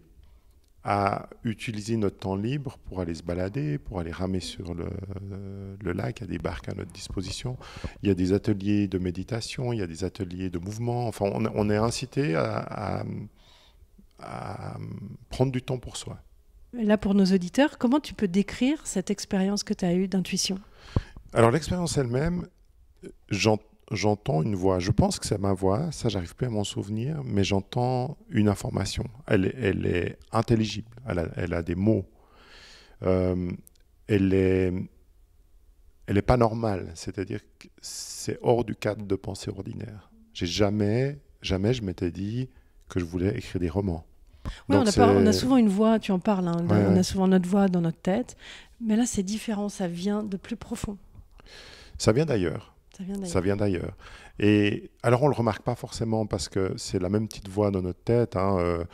à utiliser notre temps libre pour aller se balader, pour aller ramer sur le lac. Il y a des barques à notre disposition. Il y a des ateliers de méditation, il y a des ateliers de mouvement. Enfin, on est incité à prendre du temps pour soi. Là, pour nos auditeurs, comment tu peux décrire cette expérience que tu as eue d'intuition? Alors, l'expérience elle-même, j'entends une voix. Je pense que c'est ma voix, ça j'arrive plus à m'en souvenir, mais j'entends une information. Elle est intelligible, elle a des mots. Elle est pas normale, c'est-à-dire que c'est hors du cadre de pensée ordinaire. Jamais je m'étais dit que je voulais écrire des romans. Oui, on a souvent une voix, tu en parles, hein, on a souvent notre voix dans notre tête, mais là c'est différent, ça vient de plus profond. Ça vient d'ailleurs. Ça vient d'ailleurs. Et alors, on ne le remarque pas forcément parce que c'est la même petite voix dans notre tête. Hein,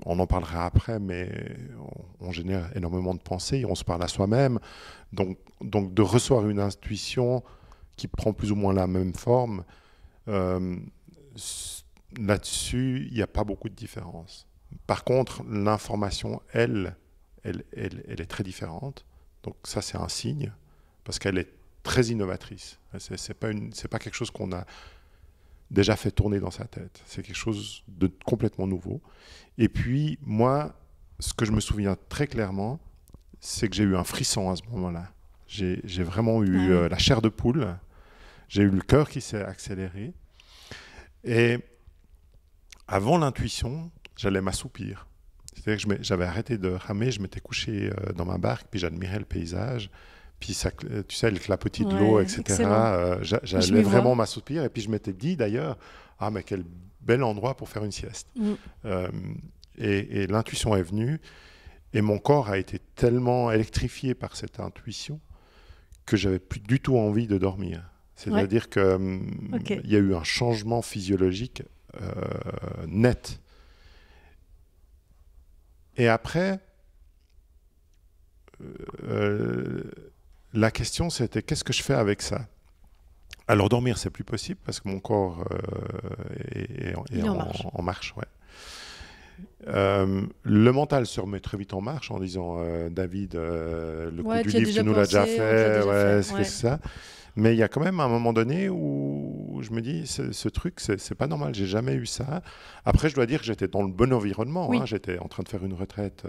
on en parlera après, mais on génère énormément de pensées et on se parle à soi-même. Donc de recevoir une intuition qui prend plus ou moins la même forme, là-dessus, il n'y a pas beaucoup de différence. Par contre, l'information, elle est très différente. Donc ça, c'est un signe parce qu'elle est très innovatrice. C'est pas quelque chose qu'on a déjà fait tourner dans sa tête. C'est quelque chose de complètement nouveau. Et puis, moi, ce que je me souviens très clairement, c'est que j'ai eu un frisson à ce moment-là. J'ai vraiment eu la chair de poule. J'ai eu le cœur qui s'est accéléré. Et avant l'intuition, j'allais m'assoupir. C'est-à-dire que j'avais arrêté de ramer, je m'étais couché dans ma barque, puis j'admirais le paysage. Puis, ça, tu sais, le clapotis de l'eau, etc. J'allais vraiment m'assoupir. Et puis, je m'étais dit, d'ailleurs, ah, mais quel bel endroit pour faire une sieste. Et l'intuition est venue. Et mon corps a été tellement électrifié par cette intuition que j'avais plus du tout envie de dormir. C'est-à-dire qu'il y a eu un changement physiologique net. Et après, la question, c'était qu'est-ce que je fais avec ça? Alors, dormir, c'est plus possible parce que mon corps est en marche. Ouais. Le mental se remet très vite en marche en disant David, le coup du livre, tu nous l'as déjà fait. C'est ça. Mais il y a quand même un moment donné où je me dis, ce truc, c'est pas normal, j'ai jamais eu ça. Après, je dois dire que j'étais dans le bon environnement. Oui. J'étais en train de faire une retraite.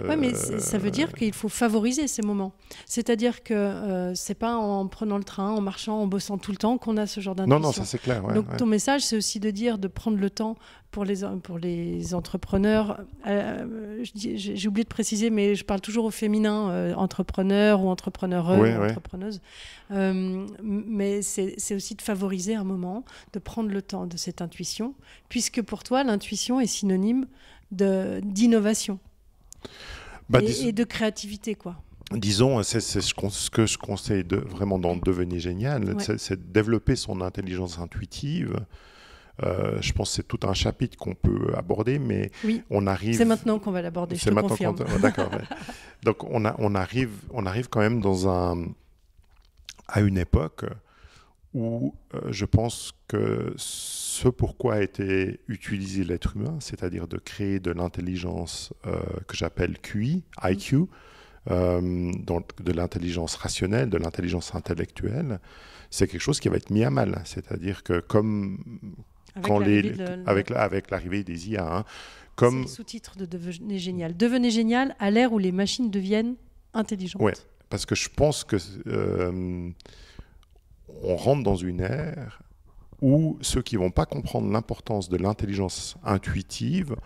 Oui, mais ça veut dire qu'il faut favoriser ces moments. C'est-à-dire que c'est pas en prenant le train, en marchant, en bossant tout le temps qu'on a ce genre d'intuition. Non, ça c'est clair. Donc ton message, c'est aussi de dire de prendre le temps pour les entrepreneurs. J'ai oublié de préciser, mais je parle toujours au féminin, entrepreneur ou entrepreneureux ou entrepreneuse. Mais c'est aussi de favoriser un moment, de prendre le temps de cette intuition, puisque pour toi, l'intuition est synonyme d'innovation et de créativité, quoi. Disons, c'est ce que je conseille vraiment dans Devenez génial, c'est de développer son intelligence intuitive. Je pense que c'est tout un chapitre qu'on peut aborder, mais on arrive... C'est maintenant qu'on va l'aborder, je te confirme. D'accord. Donc on arrive quand même à une époque où je pense que ce pourquoi a été utilisé l'être humain, c'est-à-dire de créer de l'intelligence que j'appelle QI, IQ, donc de l'intelligence rationnelle, de l'intelligence intellectuelle, c'est quelque chose qui va être mis à mal. C'est-à-dire que avec l'arrivée des IA, c'est le sous-titre de Devenez génial. Devenez génial à l'ère où les machines deviennent intelligentes. Oui, parce que je pense que on rentre dans une ère où ceux qui ne vont pas comprendre l'importance de l'intelligence intuitive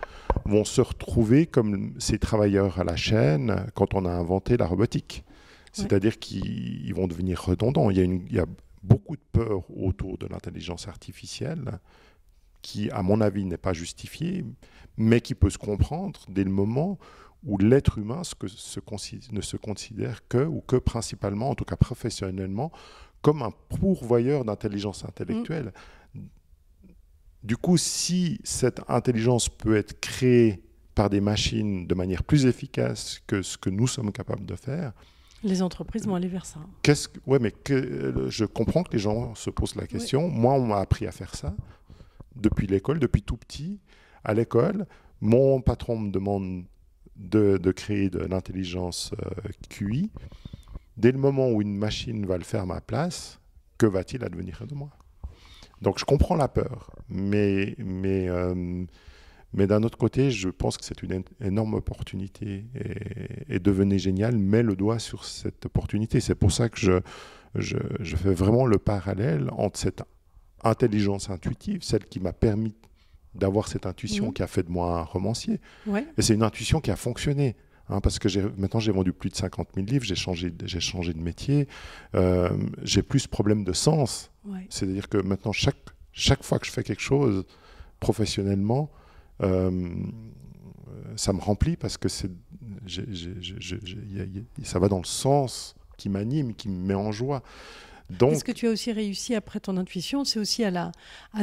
vont se retrouver comme ces travailleurs à la chaîne quand on a inventé la robotique. C'est-à-dire qu'ils vont devenir redondants. Il y a beaucoup de peur autour de l'intelligence artificielle qui, à mon avis, n'est pas justifiée, mais qui peut se comprendre dès le moment où l'être humain ne se considère que principalement, en tout cas professionnellement, comme un pourvoyeur d'intelligence intellectuelle. Du coup, si cette intelligence peut être créée par des machines de manière plus efficace que ce que nous sommes capables de faire... Les entreprises vont aller vers ça. Je comprends que les gens se posent la question. Oui. Moi, on m'a appris à faire ça depuis l'école, depuis tout petit. À l'école, mon patron me demande de créer de l'intelligence QI. Dès le moment où une machine va le faire à ma place, que va-t-il advenir de moi? Donc je comprends la peur, mais d'un autre côté, je pense que c'est une énorme opportunité et Devenez génial met le doigt sur cette opportunité. C'est pour ça que je fais vraiment le parallèle entre cette intelligence intuitive, celle qui m'a permis d'avoir cette intuition qui a fait de moi un romancier. Ouais. Et c'est une intuition qui a fonctionné. Parce que maintenant, j'ai vendu plus de 50 000 livres, j'ai changé de métier, j'ai plus ce problème de sens. Ouais. C'est-à-dire que maintenant, chaque fois que je fais quelque chose professionnellement, ça me remplit parce que ça va dans le sens qui m'anime, qui me met en joie. Donc, ce que tu as aussi réussi après ton intuition, c'est aussi à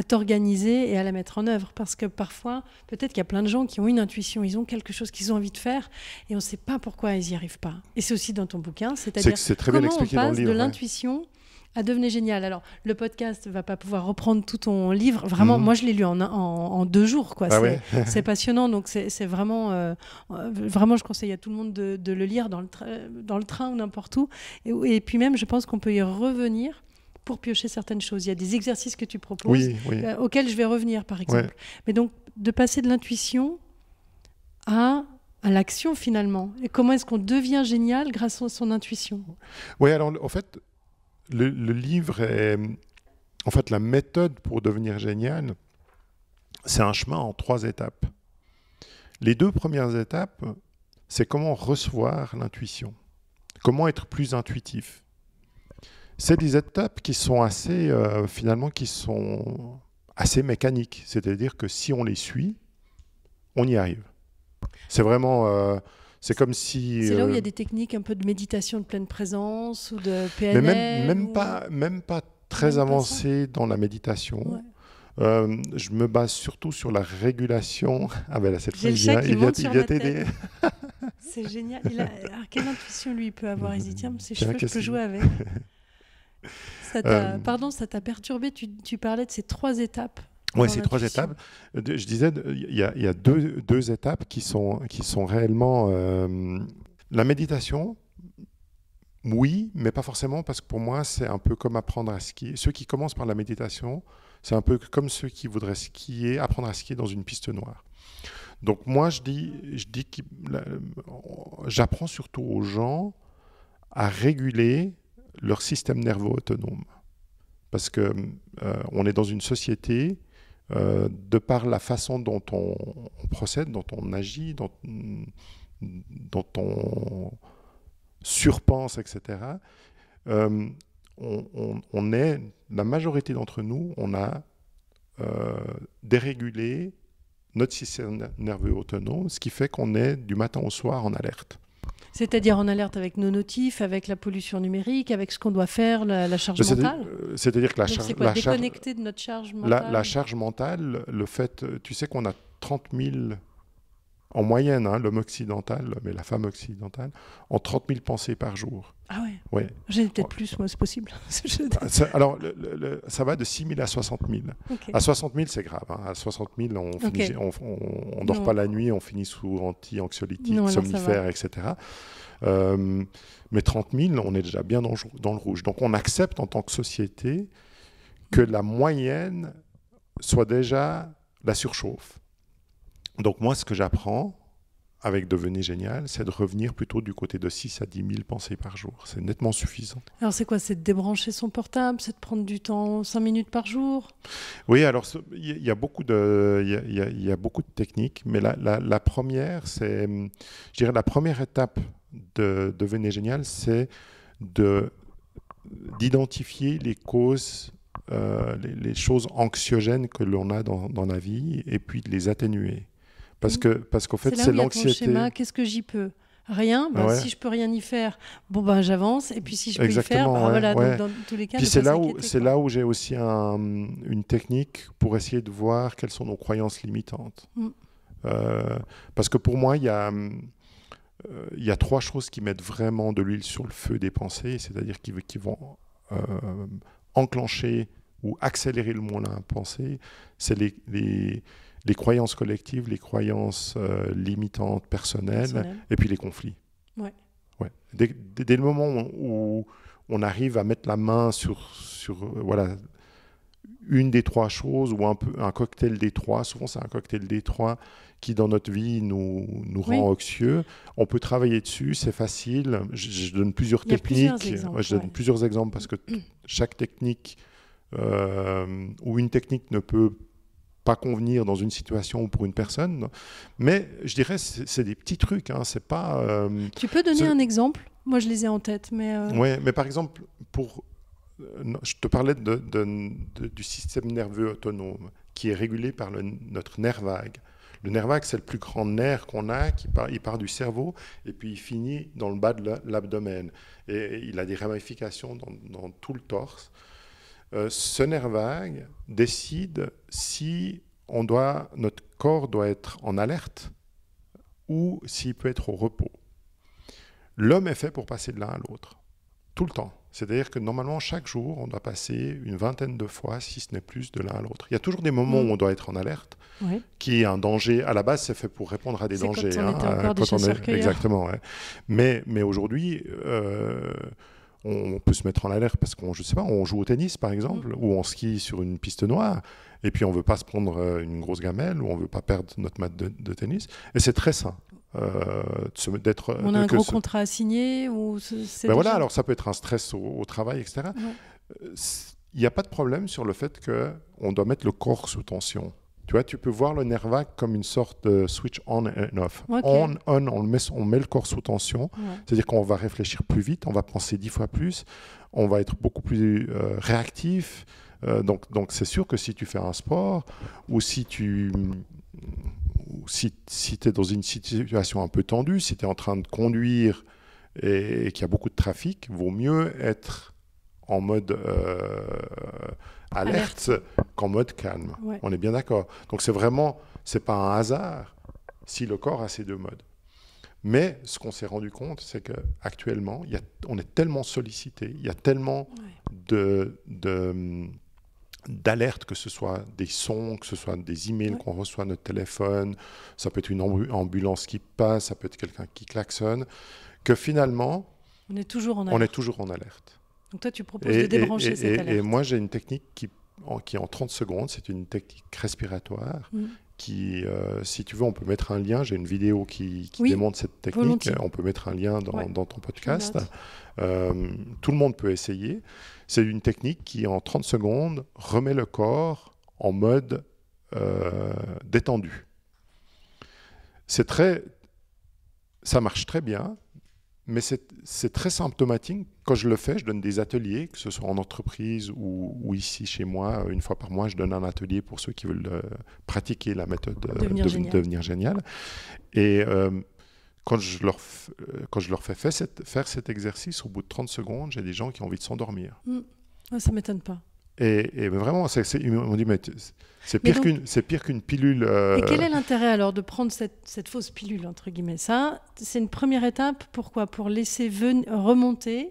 t'organiser et à la mettre en œuvre. Parce que parfois, peut-être qu'il y a plein de gens qui ont une intuition, ils ont quelque chose qu'ils ont envie de faire et on ne sait pas pourquoi ils n'y arrivent pas. Et c'est aussi dans ton bouquin, c'est-à-dire c'est très bien expliqué comment on dans passe le livre, de l'intuition à Devenez génial. Alors, le podcast ne va pas pouvoir reprendre tout ton livre. Vraiment, moi, je l'ai lu en 2 jours. Quoi. C'est passionnant. Donc, c'est vraiment... vraiment, je conseille à tout le monde de le lire dans le train ou n'importe où. Et puis même, je pense qu'on peut y revenir pour piocher certaines choses. Il y a des exercices que tu proposes auxquels je vais revenir, par exemple. Ouais. Mais donc, de passer de l'intuition à à l'action finalement. Et comment est-ce qu'on devient génial grâce à son intuition? Oui, alors en fait, le livre est... En fait, la méthode pour devenir génial, c'est un chemin en 3 étapes. Les 2 premières étapes, c'est comment recevoir l'intuition, comment être plus intuitif. C'est des étapes qui sont assez, finalement, qui sont assez mécaniques. C'est-à-dire que si on les suit, on y arrive. C'est vraiment... c'est comme si... C'est là où il y a des techniques un peu de méditation de pleine présence ou de PNL. Mais même pas très avancées dans la méditation. Ouais. Je me base surtout sur la régulation. Ah ben là, cette fois, J'ai le chat qui monte sur vient ma t'aider. C'est génial. Alors, quelle intuition lui il peut avoir? Il dit tiens, ses Tiens, cheveux, je qu'est-ce peux qu'il- jouer avec. Pardon, ça t'a perturbé. Tu parlais de ces 3 étapes. Oui, dans ces 3 l'intuition. étapes. Je disais, il y a deux étapes qui sont réellement... la méditation, oui, mais pas forcément, parce que pour moi, c'est un peu comme apprendre à skier. Ceux qui commencent par la méditation, c'est un peu comme ceux qui voudraient skier, apprendre à skier dans une piste noire. Donc moi, je dis que j'apprends surtout aux gens à réguler leur système nerveux autonome. Parce que on est dans une société, de par la façon dont on procède, dont on agit, dont on surpense, etc. On est, la majorité d'entre nous, on a dérégulé notre système nerveux autonome, ce qui fait qu'on est du matin au soir en alerte. C'est-à-dire en alerte avec nos notifs, avec la pollution numérique, avec ce qu'on doit faire, la charge mentale. C'est-à-dire que déconnecter de notre charge mentale. La charge mentale, le fait, tu sais qu'on a 30 000, en moyenne, hein, l'homme occidental, mais la femme occidentale, en 30 000 pensées par jour. Ah ouais, Ouais. J'en ai peut-être plus, moi, c'est possible. Alors, ça va de 6 000 à 60 000. Okay. À 60 000, c'est grave. Hein. À 60 000, on dort pas la nuit, on finit sous anti-anxiolytiques, somnifères, etc. Mais 30 000, on est déjà bien dans le rouge. Donc, on accepte en tant que société que la moyenne soit déjà la surchauffe. Donc, moi, ce que j'apprends avec Devenez Génial, c'est de revenir plutôt du côté de 6 à 10 000 pensées par jour. C'est nettement suffisant. Alors, c'est quoi? C'est de débrancher son portable? C'est de prendre du temps, 5 minutes par jour? Oui, alors, il y a beaucoup de techniques, mais la première, c'est, je dirais, la première étape de Devenez Génial, c'est d'identifier les causes, les choses anxiogènes que l'on a dans la vie, et puis de les atténuer. Parce qu'au fait, c'est l'anxiété. Qu'est-ce que j'y peux? Rien. Ouais. Si je peux rien y faire, j'avance. Et puis si je peux Exactement, y faire, voilà. ouais. Donc, dans tous les cas, puis c'est là où j'ai aussi une technique pour essayer de voir quelles sont nos croyances limitantes. Parce que pour moi, il y a 3 choses qui mettent vraiment de l'huile sur le feu des pensées, c'est-à-dire qui vont enclencher ou accélérer le moulin à penser. C'est les croyances collectives, les croyances limitantes personnelles, et puis les conflits. Ouais. Dès le moment où on arrive à mettre la main sur voilà, une des 3 choses, ou un cocktail des 3, souvent c'est un cocktail des 3 qui dans notre vie nous rend anxieux, on peut travailler dessus, c'est facile. Je donne plusieurs techniques, je donne plusieurs exemples parce que chaque technique ou une technique ne peut pas convenir dans une situation ou pour une personne, mais je dirais c'est des petits trucs, hein, c'est pas... Tu peux donner un exemple? Moi je les ai en tête, mais... Ouais, mais par exemple, je te parlais du système nerveux autonome qui est régulé par notre nerf vague. Le nerf vague, c'est le plus grand nerf qu'on a, il part du cerveau et puis il finit dans le bas de l'abdomen. Et il a des ramifications dans tout le torse. Ce nerf vague décide si notre corps doit être en alerte ou s'il peut être au repos. L'homme est fait pour passer de l'un à l'autre, tout le temps. C'est-à-dire que normalement, chaque jour, on doit passer une vingtaine de fois, si ce n'est plus, de l'un à l'autre. Il y a toujours des moments où on doit être en alerte, qui est un danger. À la base, c'est fait pour répondre à des dangers. Quand on était encore des chasseurs-cueilleurs. Exactement. Ouais. Mais aujourd'hui, on peut se mettre en alerte parce qu'on, je sais pas, on joue au tennis par exemple, ou on skie sur une piste noire, et puis on veut pas se prendre une grosse gamelle, ou on veut pas perdre notre mat de tennis. Et c'est très sain. D'être, on a un gros contrat à signer ou voilà, alors ça peut être un stress au travail, etc. Il n'y a pas de problème sur le fait qu'on doit mettre le corps sous tension. Tu vois, tu peux voir le nerf vague comme une sorte de switch on and off. On, on met le corps sous tension, c'est-à-dire qu'on va réfléchir plus vite, on va penser 10 fois plus, on va être beaucoup plus réactif. Donc c'est sûr que si tu fais un sport ou si tu es dans une situation un peu tendue, si tu es en train de conduire et qu'il y a beaucoup de trafic, vaut mieux être en mode alerte qu'en mode calme. Ouais. On est bien d'accord. Donc c'est pas un hasard si le corps a ces deux modes. Mais ce qu'on s'est rendu compte, c'est qu'actuellement, on est tellement sollicité, il y a tellement d'alertes, que ce soit des sons, que ce soit des emails qu'on reçoit à notre téléphone, ça peut être une ambulance qui passe, ça peut être quelqu'un qui klaxonne, que finalement, on est toujours en alerte. Donc toi, tu proposes de débrancher cette alerte. Et moi, j'ai une technique qui est en 30 secondes, c'est une technique respiratoire qui, si tu veux, on peut mettre un lien. J'ai une vidéo qui démontre cette technique. Volontiers. On peut mettre un lien dans ton podcast. Tout le monde peut essayer. C'est une technique qui, en 30 secondes, remet le corps en mode détendu. Ça marche très bien. Mais c'est très symptomatique. Quand je le fais, je donne des ateliers, que ce soit en entreprise ou ici chez moi. Une fois par mois, je donne un atelier pour ceux qui veulent pratiquer la méthode devenir génial. Et quand je leur fais faire cet exercice, au bout de 30 secondes, j'ai des gens qui ont envie de s'endormir. Ça ne m'étonne pas. Et vraiment, ils m'ont dit, mais c'est pire qu'une pilule. Et quel est l'intérêt alors de prendre cette fausse pilule, entre guillemets? Ça, c'est une première étape. Pourquoi? Pour laisser remonter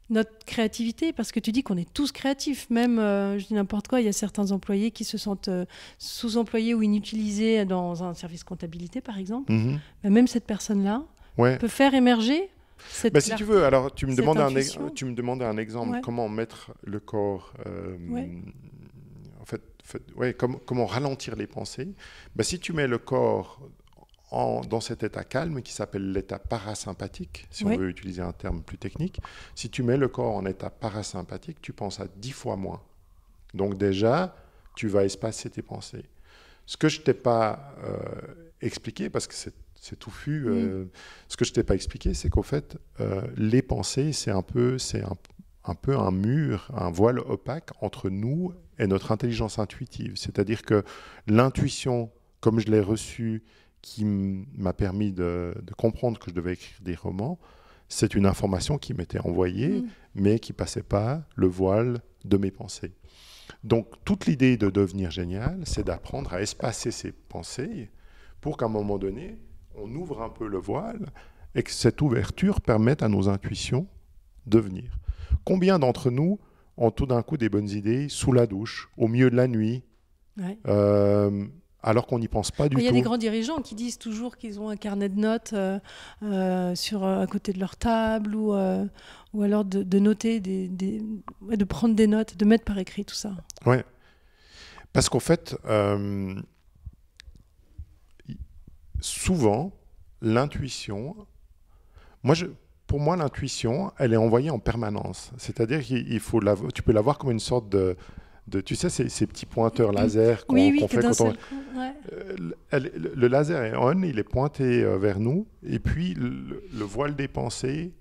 notre créativité. Parce que tu dis qu'on est tous créatifs. Même, je dis n'importe quoi, il y a certains employés qui se sentent sous-employés ou inutilisés dans un service comptabilité, par exemple. Mais même cette personne-là peut faire émerger... si tu veux, alors tu me demandes un exemple, comment mettre le corps, comment ralentir les pensées. Si tu mets le corps dans cet état calme qui s'appelle l'état parasympathique, si on veut utiliser un terme plus technique, si tu mets le corps en état parasympathique, tu penses à 10 fois moins. Donc déjà, tu vas espacer tes pensées. Ce que je ne t'ai pas expliqué, parce que c'est touffu. Ce que je ne t'ai pas expliqué, c'est qu'au fait, les pensées, c'est un peu un mur, un voile opaque entre nous et notre intelligence intuitive. C'est-à-dire que l'intuition, comme je l'ai reçue, qui m'a permis de comprendre que je devais écrire des romans, c'est une information qui m'était envoyée, mais qui ne passait pas le voile de mes pensées. Donc, toute l'idée de devenir génial, c'est d'apprendre à espacer ses pensées pour qu'à un moment donné, on ouvre un peu le voile et que cette ouverture permette à nos intuitions de venir. Combien d'entre nous ont tout d'un coup des bonnes idées sous la douche, au milieu de la nuit, alors qu'on n'y pense pas du tout? Il y a des grands dirigeants qui disent toujours qu'ils ont un carnet de notes à côté de leur table ou alors de noter, de prendre des notes, de mettre par écrit tout ça. Oui, parce qu'en fait... souvent, l'intuition, pour moi, l'intuition, elle est envoyée en permanence. C'est-à-dire tu peux la voir comme une sorte de tu sais, ces petits pointeurs laser qu'on fait quand on... Le laser est on, il est pointé vers nous, et puis le voile des pensées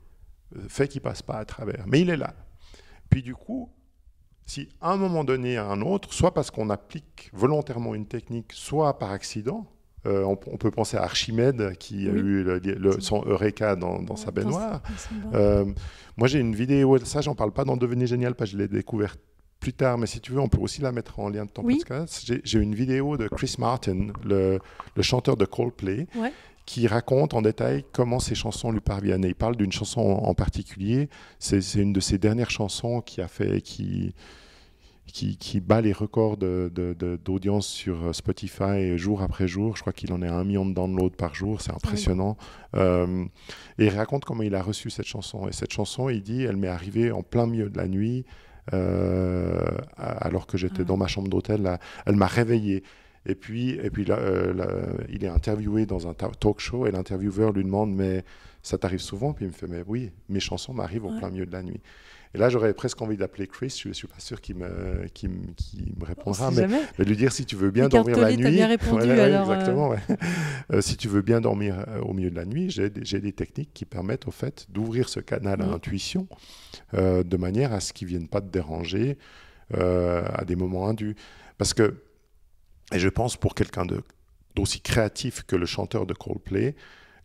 fait qu'il ne passe pas à travers. Mais il est là. Puis du coup, si à un moment donné à un autre, soit parce qu'on applique volontairement une technique, soit par accident, on peut penser à Archimède qui a eu son Eureka dans sa baignoire. Moi, j'ai une vidéo, ça, j'en parle pas dans Devenir génial, parce que je l'ai découverte plus tard, mais si tu veux, on peut aussi la mettre en lien de ton podcast. J'ai une vidéo de Chris Martin, le chanteur de Coldplay, qui raconte en détail comment ces chansons lui parviennent. Et il parle d'une chanson en particulier, c'est une de ses dernières chansons qui bat les records d'audience sur Spotify jour après jour. Je crois qu'il en est à 1 million de downloads par jour, c'est impressionnant. Et il raconte comment il a reçu cette chanson. Et cette chanson, il dit, elle m'est arrivée en plein milieu de la nuit, alors que j'étais dans ma chambre d'hôtel. Elle m'a réveillé. Et puis là, il est interviewé dans un talk show et l'intervieweur lui demande, mais ça t'arrive souvent? Puis il me fait, mais oui, mes chansons m'arrivent au plein milieu de la nuit. Et là, j'aurais presque envie d'appeler Chris. Je ne suis pas sûr qu'il me répondra, mais lui dire si tu veux bien dormir la nuit. T'as bien répondu, alors. Exactement. Si tu veux bien dormir au milieu de la nuit, j'ai des techniques qui permettent au fait d'ouvrir ce canal à intuition de manière à ce qu'il ne vienne pas te déranger à des moments indus. Parce que, et je pense pour quelqu'un d'aussi créatif que le chanteur de Coldplay,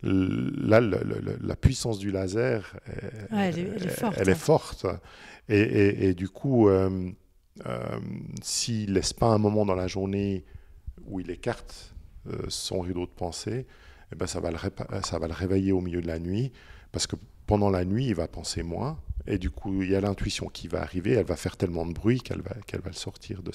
là, la puissance du laser, elle est forte. Et du coup, s'il ne laisse pas un moment dans la journée où il écarte son rideau de pensée, eh ben ça va le réveiller au milieu de la nuit, parce que pendant la nuit, il va penser moins. Et du coup, il y a l'intuition qui va arriver, elle va faire tellement de bruit qu'elle va le sortir de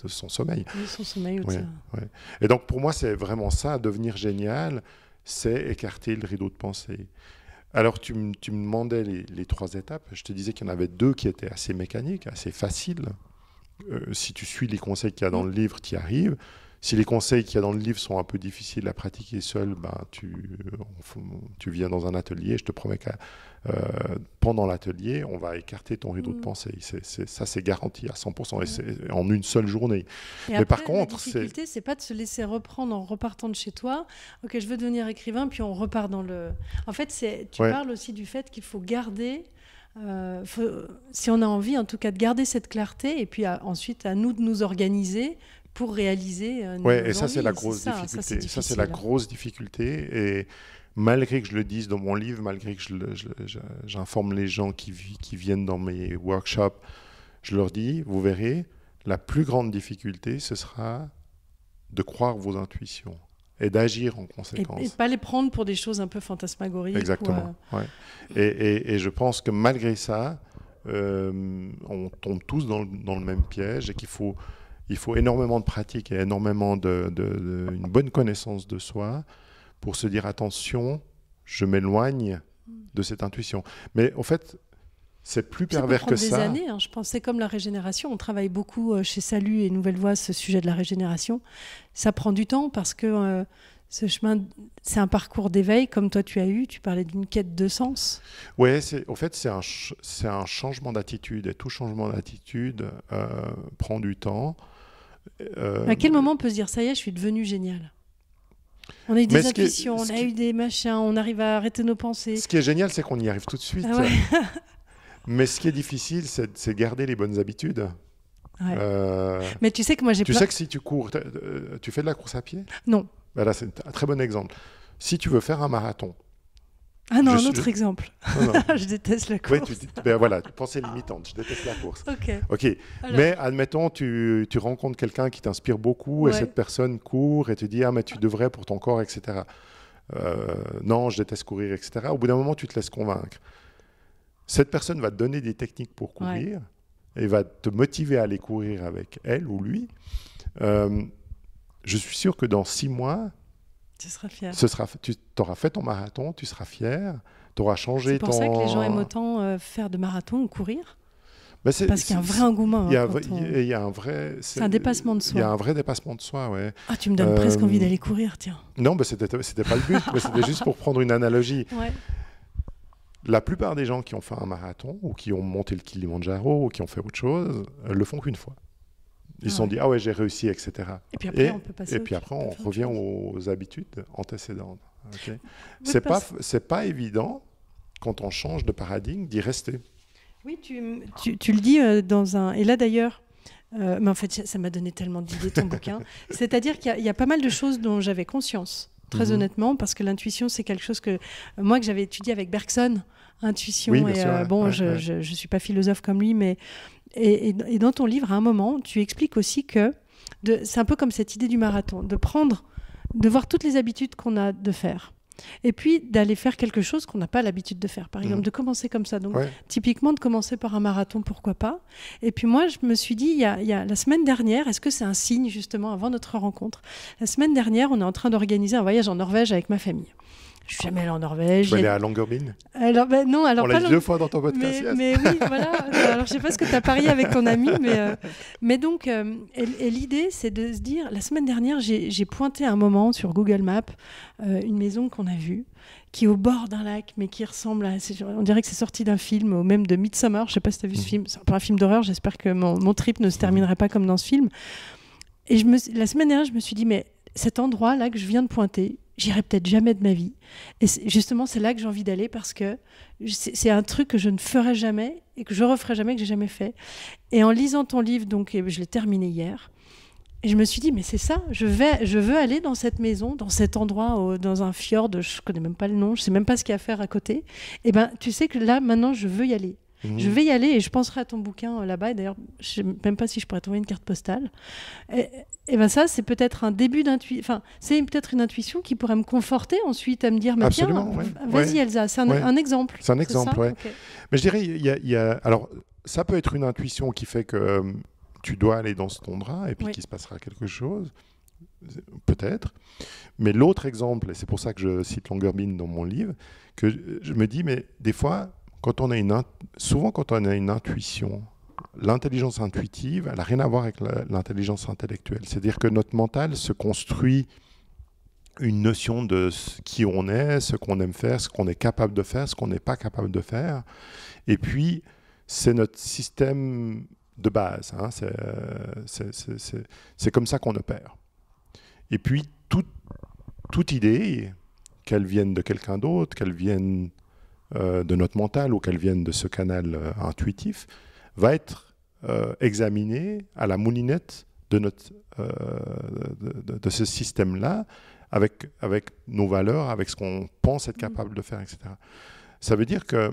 son sommeil. De son sommeil aussi. Ouais. Et donc, pour moi, c'est vraiment ça, devenir génial, c'est écarter le rideau de pensée. Alors, tu me demandais les 3 étapes. Je te disais qu'il y en avait 2 qui étaient assez mécaniques, assez faciles. Si tu suis les conseils qu'il y a dans le livre, tu y arrives. Si les conseils qu'il y a dans le livre sont un peu difficiles à pratiquer seul, tu viens dans un atelier. Je te promets que pendant l'atelier, on va écarter ton rideau de pensée. Ça, c'est garanti à 100%, et c'est en une seule journée. Mais après, par contre, la difficulté, c'est pas de se laisser reprendre en repartant de chez toi. Ok, je veux devenir écrivain, puis on repart dans le... En fait, tu parles aussi du fait qu'il faut garder... si on a envie, en tout cas, de garder cette clarté, et puis ensuite, à nous de nous organiser pour réaliser nos envies. Et ça, c'est la grosse difficulté. Ça, c'est la grosse difficulté. Et malgré que je le dise dans mon livre, malgré que j'informe les gens qui viennent dans mes workshops, je leur dis, vous verrez, la plus grande difficulté, ce sera de croire vos intuitions et d'agir en conséquence. Et pas les prendre pour des choses un peu fantasmagoriques. Exactement. Et je pense que malgré ça, on tombe tous dans le même piège, et qu'il faut énormément de pratique et énormément une bonne connaissance de soi pour se dire, attention, je m'éloigne de cette intuition. Mais en fait, c'est plus pervers que ça. Ça peut prendre des années. Je pense c'est comme la régénération. On travaille beaucoup chez Salut et Nouvelle Voix ce sujet de la régénération. Ça prend du temps parce que ce chemin, c'est un parcours d'éveil comme toi tu as eu. Tu parlais d'une quête de sens. Oui, en fait, c'est un changement d'attitude. Et tout changement d'attitude prend du temps. À quel moment on peut se dire, ça y est, je suis devenu génial? On a eu des intuitions, on a eu des machins, on arrive à arrêter nos pensées. Ce qui est génial, c'est qu'on y arrive tout de suite. Ah ouais. Mais ce qui est difficile, c'est garder les bonnes habitudes. Ouais. Mais tu sais que moi j'ai... Tu sais que si tu cours, tu fais de la course à pied? Non. Ben là, c'est un très bon exemple. Si tu veux faire un marathon... Ah non, un autre exemple. Non. Je déteste la course. Oui, voilà, pensée limitante, je déteste la course. Ok. Alors... Mais admettons, tu rencontres quelqu'un qui t'inspire beaucoup, et cette personne court et te dit « Ah, mais tu devrais pour ton corps, etc. » Non, je déteste courir, etc. Au bout d'un moment, tu te laisses convaincre. Cette personne va te donner des techniques pour courir et va te motiver à aller courir avec elle ou lui. Je suis sûr que dans 6 mois... Tu seras fier. Tu auras fait ton marathon, tu seras fier, tu auras changé ton... C'est pour ça que les gens aiment autant faire de marathon ou courir. Parce qu'il y a un vrai engouement. Il y a un vrai... C'est un dépassement de soi. Il y a un vrai dépassement de soi, ouais. Ah, tu me donnes presque envie d'aller courir, tiens. Non, mais c'était pas le but, mais c'était juste pour prendre une analogie. Ouais. La plupart des gens qui ont fait un marathon, ou qui ont monté le Kilimanjaro, ou qui ont fait autre chose, le font qu'une fois. Ils se sont dit, ah ouais, j'ai réussi, etc. Et puis après, on peut passer on revient aux habitudes antécédentes. Okay. C'est pas évident, quand on change de paradigme, d'y rester. Oui, tu le dis dans un... Et là, d'ailleurs, mais en fait, ça m'a donné tellement d'idées, ton bouquin. C'est-à-dire qu'il y a pas mal de choses dont j'avais conscience, très honnêtement, parce que l'intuition, c'est quelque chose que j'avais étudié avec Bergson, intuition. Oui, et je suis pas philosophe comme lui, mais... Et dans ton livre, à un moment, tu expliques aussi que c'est un peu comme cette idée du marathon, de voir toutes les habitudes qu'on a de faire. Et puis d'aller faire quelque chose qu'on n'a pas l'habitude de faire. Par exemple, de commencer comme ça. Donc, typiquement, de commencer par un marathon, pourquoi pas. Et puis moi, je me suis dit, il y a la semaine dernière, est-ce que c'est un signe, justement, avant notre rencontre? La semaine dernière, on est en train d'organiser un voyage en Norvège avec ma famille. Je suis jamais allée en Norvège. Tu vas aller à Longyearbyen? Alors, non, alors on l'a dit 2 fois dans ton podcast. Mais oui, voilà. Alors, je sais pas ce que tu as parié avec ton ami, mais donc, et l'idée, c'est de se dire, la semaine dernière, j'ai pointé un moment sur Google Maps une maison qu'on a vue, qui est au bord d'un lac, mais qui ressemble à... On dirait que c'est sorti d'un film, ou même de Midsommar. Je sais pas si tu as vu ce film. C'est un peu un film d'horreur. J'espère que mon trip ne se terminerait pas comme dans ce film. Et la semaine dernière, je me suis dit, mais cet endroit-là que je viens de pointer, j'irai peut-être jamais de ma vie. Et justement, c'est là que j'ai envie d'aller parce que c'est un truc que je ne ferai jamais et que je referai jamais, que j'ai jamais fait. Et en lisant ton livre, donc, je l'ai terminé hier, et je me suis dit, mais c'est ça, je veux aller dans cette maison, dans cet endroit, dans un fjord, je connais même pas le nom, je sais même pas ce qu'il y a à faire à côté. Et ben, tu sais que là, maintenant, je veux y aller. Je vais y aller et je penserai à ton bouquin là-bas. Et d'ailleurs, je ne sais même pas si je pourrais trouver une carte postale. Et ben ça, c'est peut-être un début d'intuition. Enfin, c'est peut-être une intuition qui pourrait me conforter ensuite à me dire, mais tiens, vas-y Elsa, c'est un exemple. C'est un exemple, oui. Okay. Mais je dirais, il y a... Alors, ça peut être une intuition qui fait que tu dois aller dans cet endroit et puis qu'il se passera quelque chose, peut-être. Mais l'autre exemple, et c'est pour ça que je cite Longyearbyen dans mon livre, que je me dis, mais des fois... Souvent, quand on a une intuition, l'intelligence intuitive, elle n'a rien à voir avec l'intelligence intellectuelle. C'est-à-dire que notre mental se construit une notion de qui on est, ce qu'on aime faire, ce qu'on est capable de faire, ce qu'on n'est pas capable de faire. Et puis, c'est notre système de base. Hein. C'est comme ça qu'on opère. Et puis, toute idée, qu'elle vienne de quelqu'un d'autre, qu'elle vienne... de notre mental ou qu'elles viennent de ce canal intuitif, va être examinée à la moulinette de ce système-là, avec nos valeurs, avec ce qu'on pense être capable de faire, etc. Ça veut dire que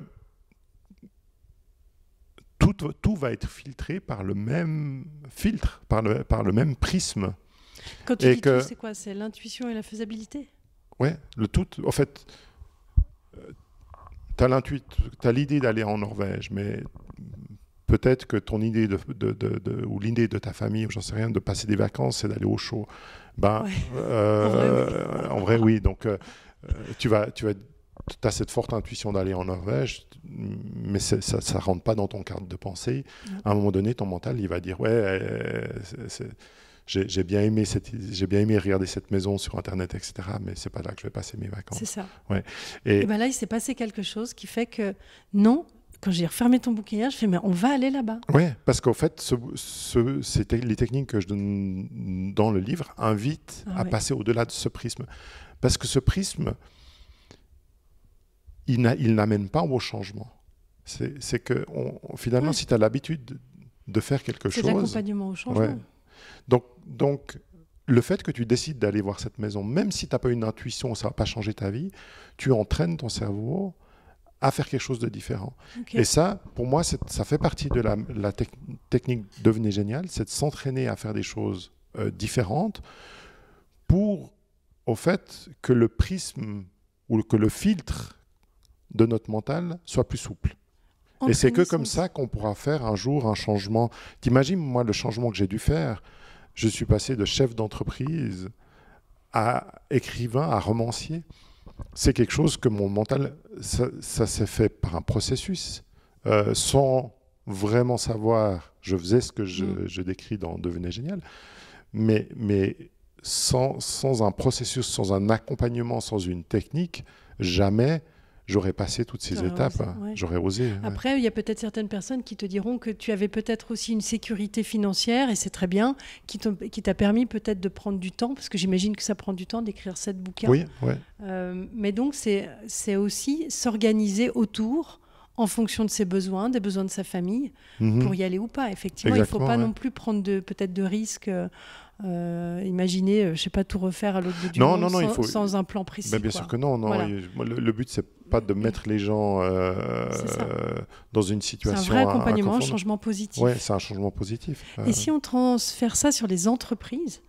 tout va être filtré par le même filtre, par le même prisme. Quand tu dis tout, c'est quoi? C'est l'intuition et la faisabilité? Ouais, le tout, en fait... Tu as l'idée d'aller en Norvège, mais peut-être que ton idée ou l'idée de ta famille, ou j'en sais rien, de passer des vacances, c'est d'aller au chaud. En vrai, oui. Donc, tu as cette forte intuition d'aller en Norvège, mais ça ne rentre pas dans ton cadre de pensée. À un moment donné, ton mental, il va dire, j'ai bien aimé regarder cette maison sur Internet, etc. Mais c'est pas là que je vais passer mes vacances. C'est ça. Ouais. Et ben là, il s'est passé quelque chose qui fait que non. Quand j'ai refermé ton bouquin hier, je fais mais on va aller là-bas. Oui, parce qu'en fait, les techniques que je donne dans le livre invitent à passer au-delà de ce prisme, parce que ce prisme, il n'amène pas au changement. C'est que finalement, si tu as l'habitude de faire quelque chose, c'est l'accompagnement au changement. Ouais. Donc, le fait que tu décides d'aller voir cette maison, même si tu n'as pas une intuition, ça ne va pas changer ta vie, tu entraînes ton cerveau à faire quelque chose de différent. Okay. Et ça, pour moi, ça fait partie de la technique Devenez génial, c'est de s'entraîner à faire des choses différentes pour, au fait, que le prisme ou que le filtre de notre mental soit plus souple. Et c'est que comme ça qu'on pourra faire un jour un changement. T'imagines, moi, le changement que j'ai dû faire, je suis passé de chef d'entreprise à écrivain, à romancier. C'est quelque chose que mon mental, ça s'est fait par un processus, sans vraiment savoir. Je faisais ce que je décris dans Devenez génial, mais sans un processus, sans un accompagnement, sans une technique, jamais j'aurais passé toutes ces étapes, j'aurais osé. Après, il y a peut-être certaines personnes qui te diront que tu avais peut-être aussi une sécurité financière, et c'est très bien, qui t'a permis peut-être de prendre du temps, parce que j'imagine que ça prend du temps d'écrire 7 bouquins. Oui, ouais. Mais donc, c'est aussi s'organiser autour, en fonction de ses besoins, des besoins de sa famille, pour y aller ou pas. Effectivement, il ne faut pas non plus prendre peut-être de risques. Imaginer, je ne sais pas, tout refaire à l'autre bout du monde sans un plan précis. Bien sûr que non. Voilà. Le but, c'est pas de mettre les gens dans une situation. C'est un vrai accompagnement, un changement positif. Oui, c'est un changement positif. Et si on transfère ça sur les entreprises,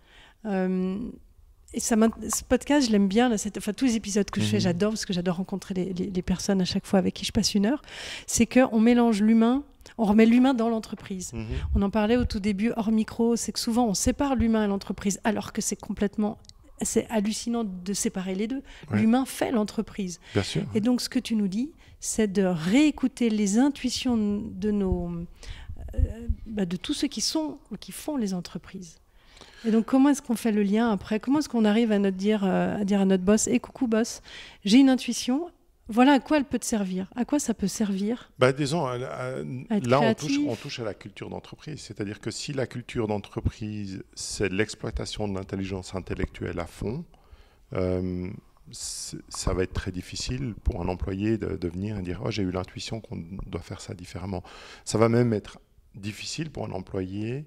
Et ce podcast, je l'aime bien. Là, tous les épisodes que je fais, j'adore, parce que j'adore rencontrer les personnes à chaque fois avec qui je passe une heure. C'est qu'on mélange l'humain, on remet l'humain dans l'entreprise. On en parlait au tout début, hors micro, c'est que souvent on sépare l'humain et l'entreprise, alors que c'est hallucinant de séparer les deux. Ouais. L'humain fait l'entreprise. Bien sûr. Et donc, ce que tu nous dis, c'est de réécouter les intuitions de tous ceux qui font les entreprises. Et donc, comment est-ce qu'on fait le lien après ? Comment est-ce qu'on arrive à dire à notre boss « Hey, coucou boss, j'ai une intuition, voilà à quoi elle peut te servir. À quoi ça peut servir ?» Disons, là, on touche à la culture d'entreprise. C'est-à-dire que si la culture d'entreprise, c'est l'exploitation de l'intelligence intellectuelle à fond, ça va être très difficile pour un employé de venir et dire « Oh, j'ai eu l'intuition qu'on doit faire ça différemment. » Ça va même être difficile pour un employé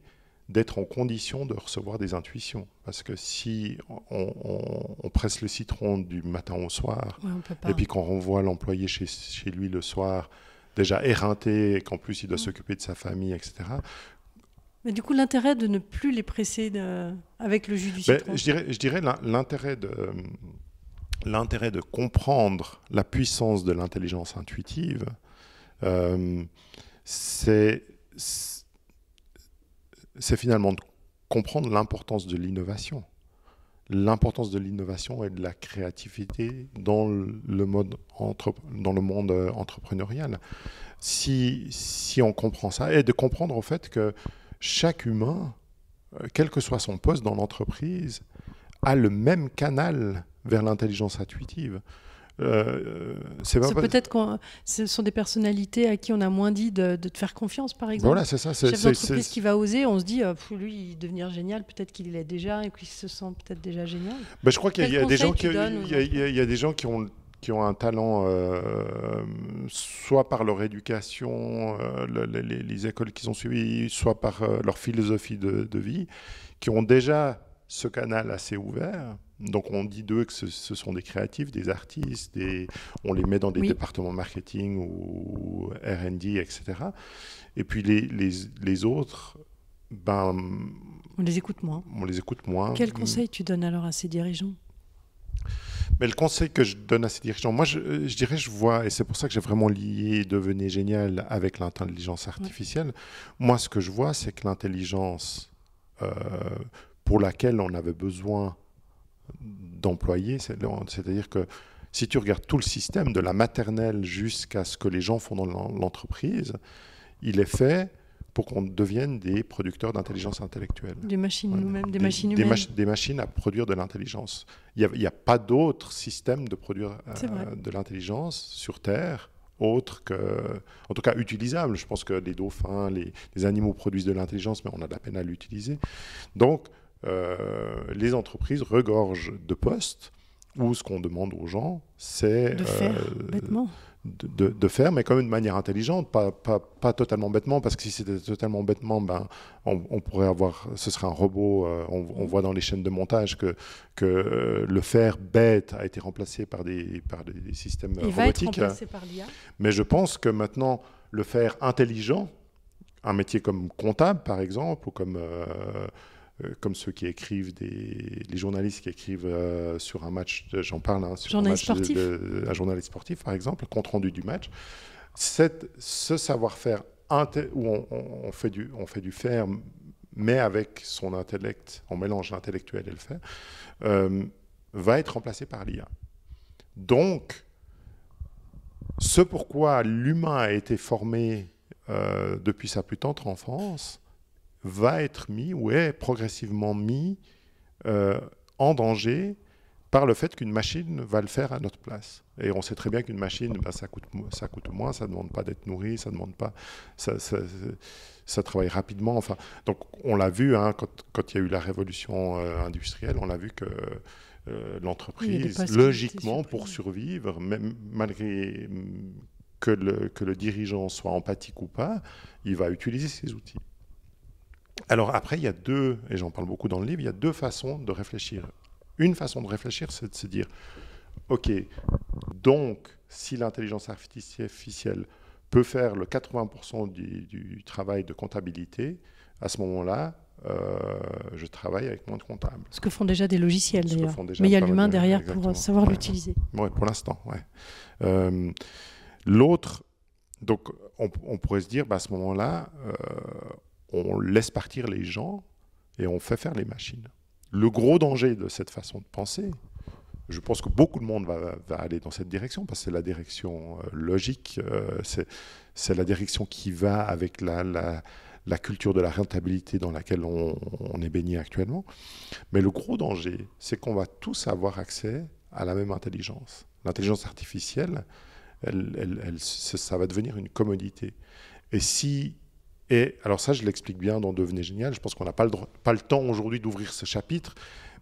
d'être en condition de recevoir des intuitions. Parce que si on presse le citron du matin au soir, et puis qu'on renvoie l'employé chez lui le soir, déjà éreinté, et qu'en plus il doit s'occuper de sa famille, etc. Mais du coup, l'intérêt de ne plus les presser avec le jus du citron. Je dirais l'intérêt de comprendre la puissance de l'intelligence intuitive, c'est finalement de comprendre l'importance de l'innovation. L'importance de l'innovation et de la créativité dans le monde entrepreneurial. Si on comprend ça, et de comprendre au fait que chaque humain, quel que soit son poste dans l'entreprise, a le même canal vers l'intelligence intuitive. Peut-être que ce sont des personnalités à qui on a moins dit de te faire confiance, par exemple. Voilà, c'est ça. Chef d'entreprise qui va oser, on se dit, lui, il devenir génial, peut-être qu'il l'est déjà et qu'il se sent peut-être déjà génial. Je crois qu'il y a des gens qui ont un talent, soit par leur éducation, les écoles qu'ils ont suivies, soit par leur philosophie de vie, qui ont déjà ce canal assez ouvert. Donc on dit d'eux que ce sont des créatifs, des artistes, on les met dans des départements marketing ou R&D, etc. Et puis les autres, on les écoute moins. Quel conseil tu donnes alors à ces dirigeants ? Mais le conseil que je donne à ces dirigeants, moi je dirais, je vois, et c'est pour ça que j'ai vraiment lié Devenez génial avec l'intelligence artificielle. Moi, ce que je vois, c'est que l'intelligence pour laquelle on avait besoin d'employés, c'est-à-dire que si tu regardes tout le système, de la maternelle jusqu'à ce que les gens font dans l'entreprise, il est fait pour qu'on devienne des producteurs d'intelligence intellectuelle. Des machines nous-mêmes, des machines humaines. Des machines à produire de l'intelligence. Il n'y a pas d'autre système de produire de l'intelligence sur Terre autre que, en tout cas utilisable. Je pense que les dauphins, les animaux produisent de l'intelligence, mais on a de la peine à l'utiliser. Donc, les entreprises regorgent de postes où ce qu'on demande aux gens, c'est de faire bêtement. De faire, mais comme une manière intelligente, pas totalement bêtement, parce que si c'était totalement bêtement, on pourrait avoir, ce serait un robot. On voit dans les chaînes de montage que le faire bête a été remplacé par des systèmes robotiques. Il va être remplacé par l'IA. Mais je pense que maintenant, le faire intelligent, un métier comme comptable par exemple, ou comme ceux qui écrivent, les journalistes qui écrivent sur un match, j'en parle, sur un match un journaliste sportif par exemple, le compte-rendu du match, ce savoir-faire où on fait du faire, mais avec son intellect, on mélange l'intellectuel et le faire, va être remplacé par l'IA. Donc, ce pourquoi l'humain a été formé depuis sa plus tendre enfance, va être mis ou est progressivement mis en danger par le fait qu'une machine va le faire à notre place. Et on sait très bien qu'une machine, ça coûte moins, ça ne demande pas d'être nourri, ça travaille rapidement. Enfin, donc on l'a vu quand il y a eu la révolution industrielle, on l'a vu que l'entreprise, logiquement, pour survivre, même malgré que le dirigeant soit empathique ou pas, il va utiliser ces outils. Alors après, il y a deux, et j'en parle beaucoup dans le livre, il y a deux façons de réfléchir. Une façon de réfléchir, c'est de se dire, OK, donc si l'intelligence artificielle peut faire le 80% du travail de comptabilité, à ce moment-là, je travaille avec moins de comptables. Ce que font déjà des logiciels d'ailleurs. Mais il y a l'humain derrière pour savoir l'utiliser. Ouais, pour l'instant, ouais. L'autre, donc on pourrait se dire, à ce moment-là, on laisse partir les gens et on fait faire les machines. Le gros danger de cette façon de penser, je pense que beaucoup de monde va aller dans cette direction, parce que c'est la direction logique, c'est la direction qui va avec la culture de la rentabilité dans laquelle on est baigné actuellement. Mais le gros danger, c'est qu'on va tous avoir accès à la même intelligence. L'intelligence artificielle, ça va devenir une commodité. Et alors ça, je l'explique bien dans Devenez génial. Je pense qu'on n'a pas le temps aujourd'hui d'ouvrir ce chapitre,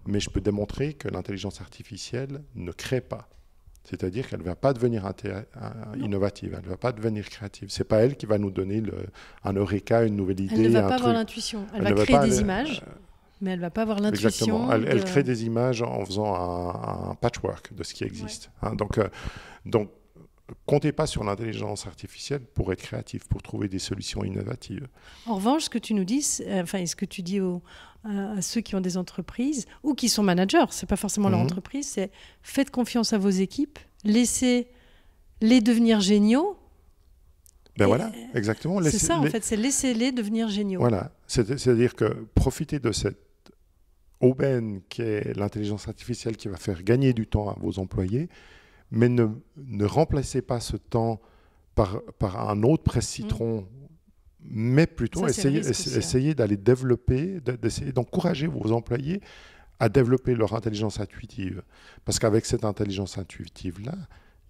mais je peux démontrer que l'intelligence artificielle ne crée pas. C'est-à-dire qu'elle ne va pas devenir innovative, elle ne va pas devenir créative. Ce n'est pas elle qui va nous donner un eureka, une nouvelle idée. Elle ne va pas avoir l'intuition. Elle va créer des images, mais elle ne va pas avoir l'intuition. Exactement. Elle crée des images en faisant un patchwork de ce qui existe. Ouais. Donc, comptez pas sur l'intelligence artificielle pour être créatif, pour trouver des solutions innovatives. En revanche, ce que tu nous dis, ce que tu dis à ceux qui ont des entreprises ou qui sont managers, c'est pas forcément leur entreprise, c'est faites confiance à vos équipes, laissez-les devenir géniaux. Ben voilà, exactement. C'est ça, en fait, c'est laissez-les devenir géniaux. Voilà, c'est-à-dire que profitez de cette aubaine qui est l'intelligence artificielle qui va faire gagner du temps à vos employés, mais ne remplacez pas ce temps par un autre presse-citron, mais plutôt essayez d'aller développer, d'essayer d'encourager vos employés à développer leur intelligence intuitive. Parce qu'avec cette intelligence intuitive-là,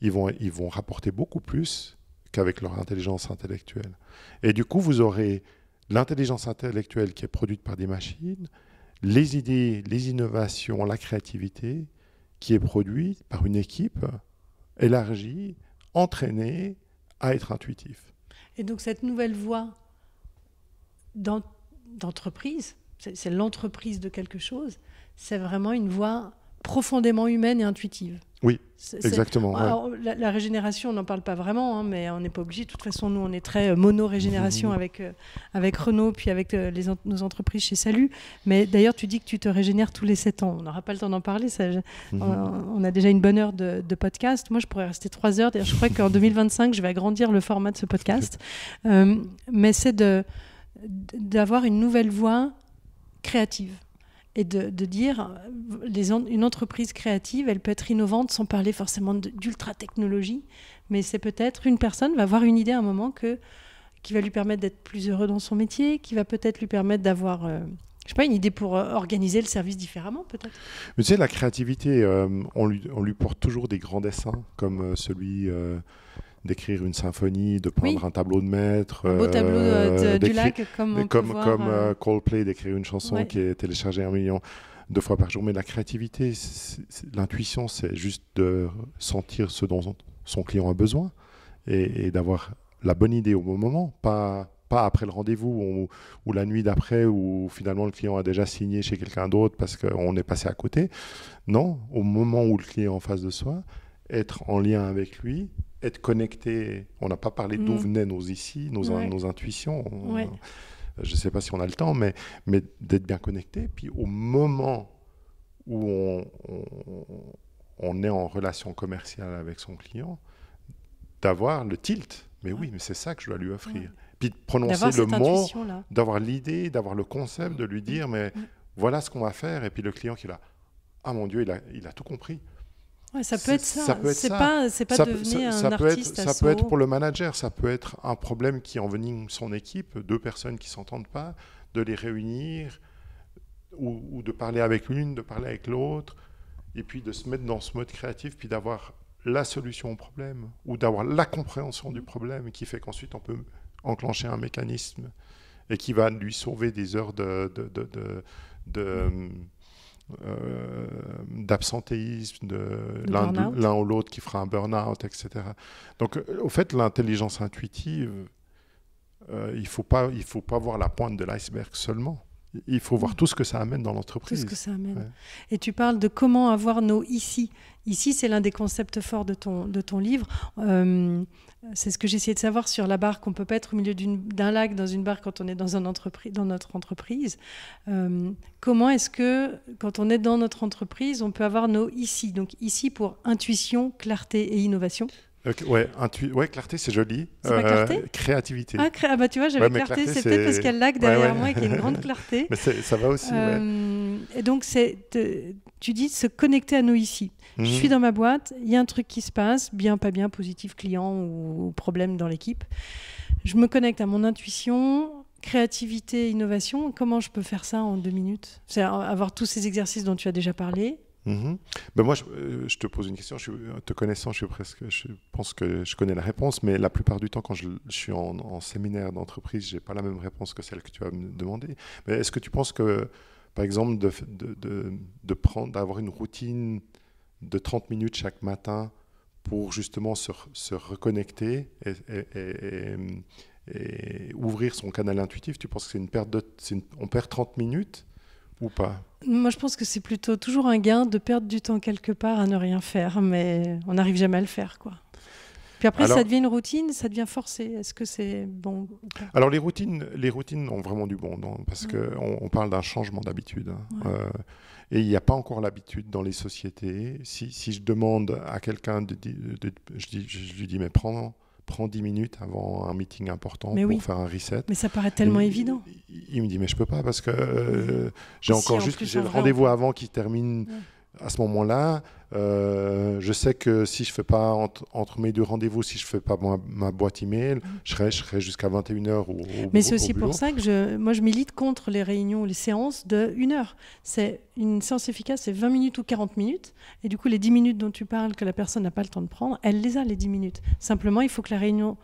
ils vont rapporter beaucoup plus qu'avec leur intelligence intellectuelle. Et du coup, vous aurez l'intelligence intellectuelle qui est produite par des machines, les idées, les innovations, la créativité qui est produite par une équipe élargie, entraînée à être intuitif. Et donc cette nouvelle voie d'entreprise, c'est l'entreprise de quelque chose, c'est vraiment une voie profondément humaine et intuitive. Oui, exactement. Alors, la régénération, on n'en parle pas vraiment, mais on n'est pas obligé. De toute façon, nous, on est très mono-régénération avec Renault, puis avec nos entreprises chez Salut. Mais d'ailleurs, tu dis que tu te régénères tous les 7 ans. On n'aura pas le temps d'en parler. On a déjà une bonne heure de podcast. Moi, je pourrais rester 3 heures. D'ailleurs, je crois qu'en 2025, je vais agrandir le format de ce podcast. Mais c'est d'avoir une nouvelle voie créative. Et de dire, une entreprise créative, elle peut être innovante sans parler forcément d'ultra-technologie, mais c'est peut-être une personne va avoir une idée à un moment qui va lui permettre d'être plus heureux dans son métier, qui va peut-être lui permettre d'avoir, une idée pour organiser le service différemment, peut-être. Mais tu sais, la créativité, on lui porte toujours des grands dessins, comme celui d'écrire une symphonie, de peindre un tableau de maître. Un beau tableau du lac, comme Coldplay, d'écrire une chanson qui est téléchargée 1 million de fois par jour. Mais la créativité, l'intuition, c'est juste de sentir ce dont son client a besoin et d'avoir la bonne idée au bon moment, pas après le rendez-vous ou la nuit d'après où finalement le client a déjà signé chez quelqu'un d'autre parce qu'on est passé à côté. Non, au moment où le client est en face de soi, être en lien avec lui, être connecté. On n'a pas parlé d'où venaient nos intuitions. Je ne sais pas si on a le temps, mais d'être bien connecté. Puis au moment où on est en relation commerciale avec son client, d'avoir le tilt. Mais oui, mais c'est ça que je dois lui offrir. Puis de prononcer le mot, d'avoir l'idée, d'avoir le concept, de lui dire, mais voilà ce qu'on va faire. Et puis le client qui est là, ah mon Dieu, il a tout compris. Ouais, ça peut être ça. C'est pas devenir un artiste. Ça peut être pour le manager, ça peut être un problème qui envenime son équipe, 2 personnes qui ne s'entendent pas, de les réunir ou de parler avec l'une, de parler avec l'autre, et puis de se mettre dans ce mode créatif, puis d'avoir la solution au problème ou d'avoir la compréhension du problème qui fait qu'ensuite on peut enclencher un mécanisme et qui va lui sauver des heures d'absentéisme, l'un ou l'autre qui fera un burn-out, etc. Donc, au fait, l'intelligence intuitive, il faut pas voir la pointe de l'iceberg seulement. il faut voir tout ce que ça amène dans l'entreprise. Tout ce que ça amène. Ouais. Et tu parles de comment avoir nos ici. Ici, c'est l'un des concepts forts de ton livre. C'est ce que j'ai essayé de savoir sur la barque. On ne peut pas être au milieu d'un lac dans une barque quand on est dans notre entreprise. Comment est-ce que, quand on est dans notre entreprise, on peut avoir nos ici? Donc ici pour intuition, clarté et innovation. Clarté, c'est joli. C'est pas clarté? Créativité. Bah tu vois, j'avais clarté, c'est peut-être parce qu'il y a le lac derrière moi et qu'il y a une grande clarté. Mais ça va aussi, Et donc, tu dis se connecter à nos ici. Je suis dans ma boîte, il y a un truc qui se passe, bien, pas bien, positif, client ou problème dans l'équipe. Je me connecte à mon intuition, créativité, innovation. Comment je peux faire ça en 2 minutes? C'est avoir tous ces exercices dont tu as déjà parlé. Moi, je te pose une question. Te connaissant, je pense que je connais la réponse, mais la plupart du temps, quand je suis en séminaire d'entreprise, je n'ai pas la même réponse que celle que tu vas me demander. Mais est-ce que tu penses que, par exemple, d'avoir une routine de 30 minutes chaque matin pour justement se reconnecter et ouvrir son canal intuitif, tu penses que c'est une perte on perd 30 minutes ou pas? Moi, je pense que c'est plutôt toujours un gain de perdre du temps quelque part à ne rien faire, mais on n'arrive jamais à le faire, quoi. Puis après, ça devient une routine, ça devient forcé. Est-ce que c'est bon ou pas? Alors, les routines ont vraiment du bon, parce qu'on parle d'un changement d'habitude. Et il n'y a pas encore l'habitude dans les sociétés. Si je demande à quelqu'un, je lui dis, mais prends 10 minutes avant un meeting important pour faire un reset. Mais ça paraît tellement évident. Il me dit, mais je ne peux pas parce que j'ai le rendez-vous avant qui termine à ce moment-là. Je sais que si je ne fais pas entre mes 2 rendez-vous, si je ne fais pas ma boîte email, je serai jusqu'à 21h Mais c'est aussi pour ça que je milite contre les réunions ou les séances de 1 heure. C'est une séance efficace, c'est 20 minutes ou 40 minutes. Et du coup, les 10 minutes dont tu parles que la personne n'a pas le temps de prendre, elle les a, les 10 minutes. Simplement, il faut que la réunion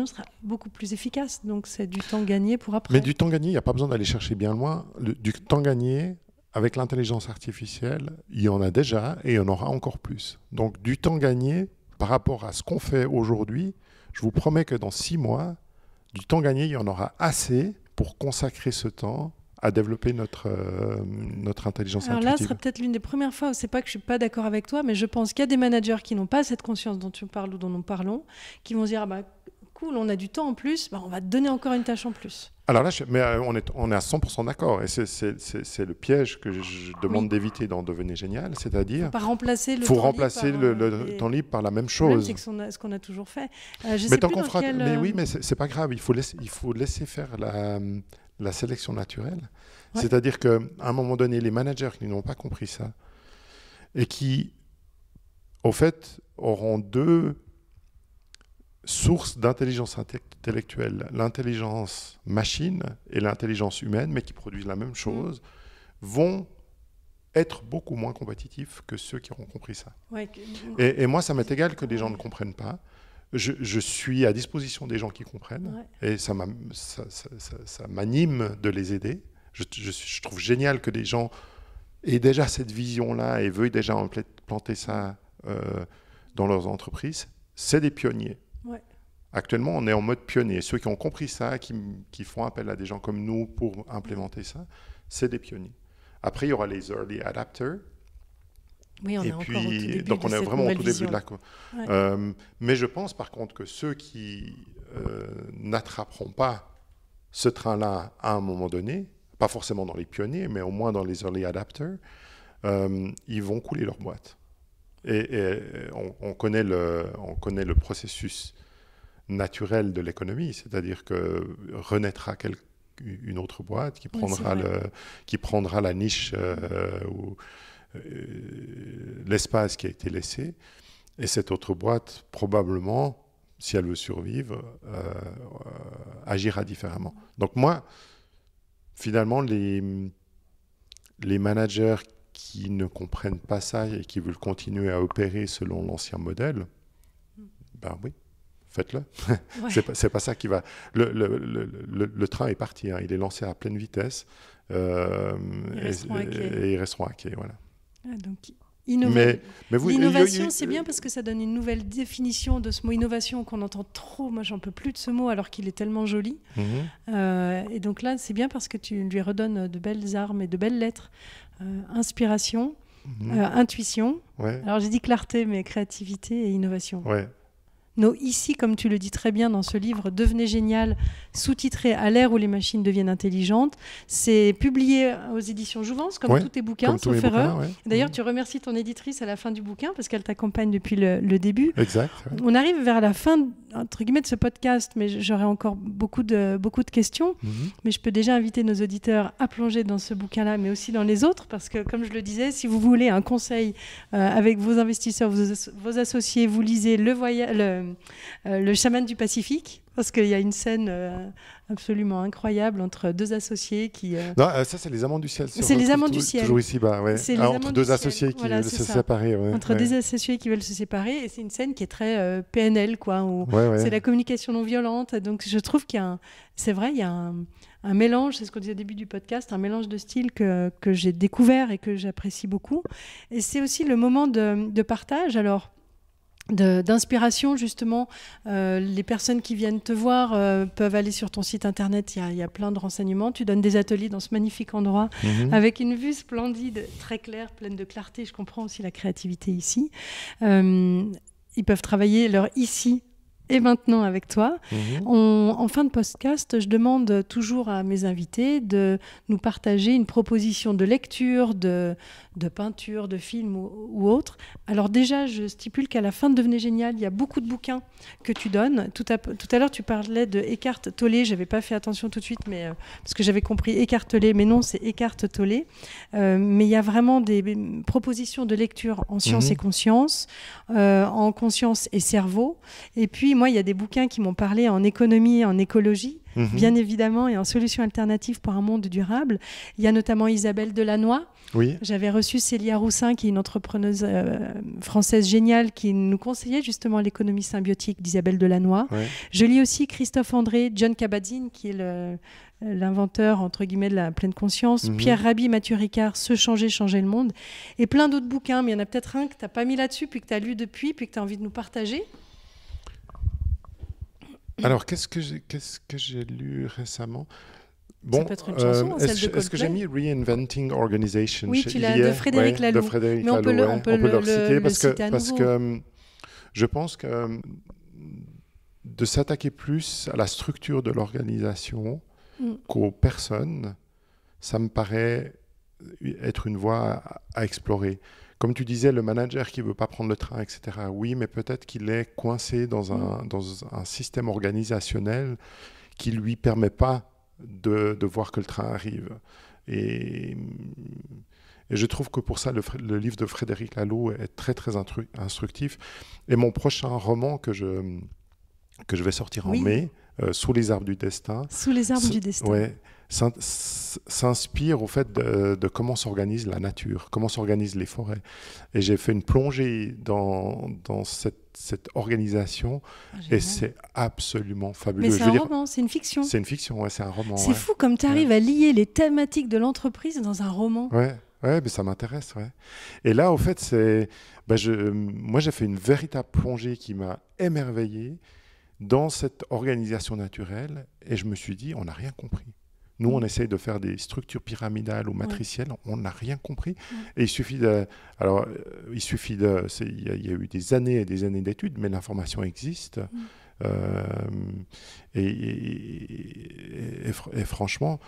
sera beaucoup plus efficace. Donc, c'est du temps gagné pour après. Mais du temps gagné, il n'y a pas besoin d'aller chercher bien loin. Du temps gagné, avec l'intelligence artificielle, il y en a déjà et il y en aura encore plus. Donc, du temps gagné par rapport à ce qu'on fait aujourd'hui, je vous promets que dans 6 mois, du temps gagné, il y en aura assez pour consacrer ce temps à développer notre intelligence intuitive. Alors là, ce serait peut-être l'une des premières fois où c'est pas que je suis pas d'accord avec toi, mais je pense qu'il y a des managers qui n'ont pas cette conscience dont tu parles ou dont nous parlons, qui vont se dire cool, on a du temps en plus, on va te donner encore une tâche en plus. Alors là, on est à 100% d'accord, et c'est le piège que je demande d'éviter dans Devenez génial, c'est-à-dire faut pas remplacer le temps libre par la même chose. C'est ce qu'on a toujours fait. Mais oui, mais c'est pas grave, il faut laisser faire la sélection naturelle. Ouais. C'est-à-dire qu'à un moment donné, les managers qui n'ont pas compris ça et qui, au fait, auront 2 sources d'intelligence intellectuelle, l'intelligence machine et l'intelligence humaine, mais qui produisent la même chose, vont être beaucoup moins compétitifs que ceux qui auront compris ça. Ouais. Et moi, ça m'est égal que les gens ne comprennent pas. Je suis à disposition des gens qui comprennent, et ça m'anime de les aider. Je trouve génial que des gens aient déjà cette vision-là et veuillent déjà implanter ça dans leurs entreprises. C'est des pionniers. Ouais. Actuellement, on est en mode pionnier. Ceux qui ont compris ça, qui font appel à des gens comme nous pour implémenter ça, c'est des pionniers. Après, il y aura les early adapters. Oui, on est encore au tout début donc on est vraiment au tout début de la ouais. Mais je pense par contre que ceux qui n'attraperont pas ce train-là à un moment donné, pas forcément dans les pionniers, mais au moins dans les early adapters, ils vont couler leur boîte. Et on connaît le processus naturel de l'économie, c'est-à-dire que renaîtra une autre boîte qui prendra la niche ou l'espace qui a été laissé, et cette autre boîte, probablement, si elle veut survivre, agira différemment. Donc moi, finalement, les managers qui ne comprennent pas ça et qui veulent continuer à opérer selon l'ancien modèle, ben oui, faites-le. Ouais. c'est pas ça qui va... Le train est parti, il est lancé à pleine vitesse, et ils resteront à quai, voilà. Donc L'innovation, c'est bien parce que ça donne une nouvelle définition de ce mot innovation qu'on entend trop. Moi, j'en peux plus de ce mot alors qu'il est tellement joli. Et donc là, c'est bien parce que tu lui redonnes de belles armes et de belles lettres. Inspiration, intuition. Ouais. Alors j'ai dit clarté, mais créativité et innovation. Ouais. Nos ici, comme tu le dis très bien dans ce livre, Devenez génial, sous-titré À l'ère où les machines deviennent intelligentes. C'est publié aux éditions Jouvence, comme tous tes bouquins, sauf erreur. Ouais. D'ailleurs, tu remercies ton éditrice à la fin du bouquin parce qu'elle t'accompagne depuis le début. Exact. Ouais. On arrive vers la fin, entre guillemets, de ce podcast, mais j'aurais encore beaucoup de questions. Mais je peux déjà inviter nos auditeurs à plonger dans ce bouquin-là, mais aussi dans les autres, parce que, comme je le disais, si vous voulez un conseil avec vos investisseurs, vos associés, vous lisez le chaman du Pacifique, parce qu'il y a une scène absolument incroyable entre deux associés qui... Non, ça, c'est les Amants du ciel. C'est les Amants du ciel. Toujours ici-bas, ouais. Entre deux associés qui veulent se séparer. Ouais. Entre des associés qui veulent se séparer, et c'est une scène qui est très PNL, quoi, où c'est la communication non violente. Donc je trouve qu'il y a c'est vrai, il y a un mélange, c'est ce qu'on disait au début du podcast, un mélange de styles que j'ai découvert et que j'apprécie beaucoup. Et c'est aussi le moment de partage. Alors, d'inspiration, justement, les personnes qui viennent te voir peuvent aller sur ton site internet, il y a plein de renseignements. Tu donnes des ateliers dans ce magnifique endroit avec une vue splendide, très claire, pleine de clarté. Je comprends aussi la créativité ici. Ils peuvent travailler leur ici et maintenant avec toi. En fin de podcast, je demande toujours à mes invités de nous partager une proposition de lecture, de peinture, de film ou autre. Alors déjà, je stipule qu'à la fin de Devenez génial, il y a beaucoup de bouquins que tu donnes. Tout à l'heure, tu parlais de Eckhart Tolle. Je n'avais pas fait attention tout de suite, mais, parce que j'avais compris Eckhart Tolle, mais non, c'est Eckhart Tolle. Mais il y a vraiment des propositions de lecture en sciences et conscience, en conscience et cerveau. Et puis, moi, il y a des bouquins qui m'ont parlé en économie et en écologie, bien évidemment, et en solutions alternatives pour un monde durable. Il y a notamment Isabelle Delannoy. Oui. J'avais reçu Célia Roussin, qui est une entrepreneuse française géniale, qui nous conseillait justement l'économie symbiotique d'Isabelle Delannoy. Ouais. Je lis aussi Christophe André, John Kabat-Zinn, qui est l'inventeur, entre guillemets, de la pleine conscience, Pierre Rabhi, Mathieu Ricard, Se changer, changer le monde, et plein d'autres bouquins, mais il y en a peut-être un que tu n'as pas mis là-dessus, puis que tu as lu depuis, puis que tu as envie de nous partager. Alors, qu'est-ce que j'ai lu récemment ? Bon, ça peut être une chanson, celle de Coldplay. Est-ce que j'ai mis Reinventing Organization ? Oui, tu l'as, de Frédéric Laloux. Mais on peut le citer parce que je pense que de s'attaquer plus à la structure de l'organisation qu'aux personnes, ça me paraît être une voie à explorer. Comme tu disais, le manager qui ne veut pas prendre le train, etc. Oui, mais peut-être qu'il est coincé dans un système organisationnel qui ne lui permet pas de voir que le train arrive. Et je trouve que pour ça, le livre de Frédéric Laloux est très, très instructif. Et mon prochain roman que je vais sortir en mai, Sous les arbres du destin. Sous les arbres du destin. Ouais, s'inspire au fait de comment s'organise la nature, comment s'organisent les forêts. Et j'ai fait une plongée dans cette organisation et c'est absolument fabuleux. Mais c'est un roman, c'est une fiction. C'est une fiction, c'est un roman. C'est fou comme tu arrives à lier les thématiques de l'entreprise dans un roman. Ouais, mais ça m'intéresse. Ouais. Et là, au fait, moi j'ai fait une véritable plongée qui m'a émerveillé dans cette organisation naturelle et je me suis dit, on n'a rien compris. Nous, on essaye de faire des structures pyramidales ou matricielles, on n'a rien compris. Et il y a eu des années et des années d'études, mais l'information existe. Et franchement,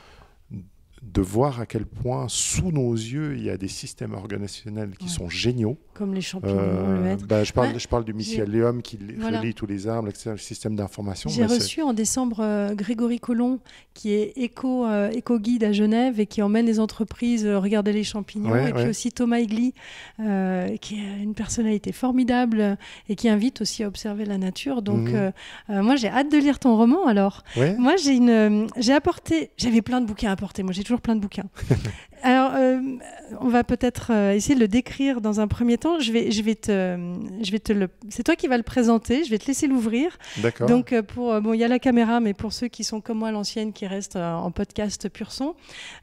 de voir à quel point, sous nos yeux, il y a des systèmes organisationnels qui sont géniaux. Comme les champignons, le hêtre. Je parle du mycélium qui relie tous les arbres, le système d'information. J'ai reçu en décembre Grégory Collomb, qui est éco-guide à Genève et qui emmène les entreprises regarder les champignons. Et puis aussi Thomas Egli, qui est une personnalité formidable et qui invite aussi à observer la nature. Donc, moi, j'ai hâte de lire ton roman, alors. Moi, j'avais plein de bouquins à apporter. Moi, j'ai toujours plein de bouquins. Alors, on va peut-être essayer de le décrire dans un premier temps. C'est toi qui vas le présenter. Je vais te laisser l'ouvrir. D'accord. Donc, il y a la caméra, mais pour ceux qui sont comme moi à l'ancienne, qui restent en podcast pur son,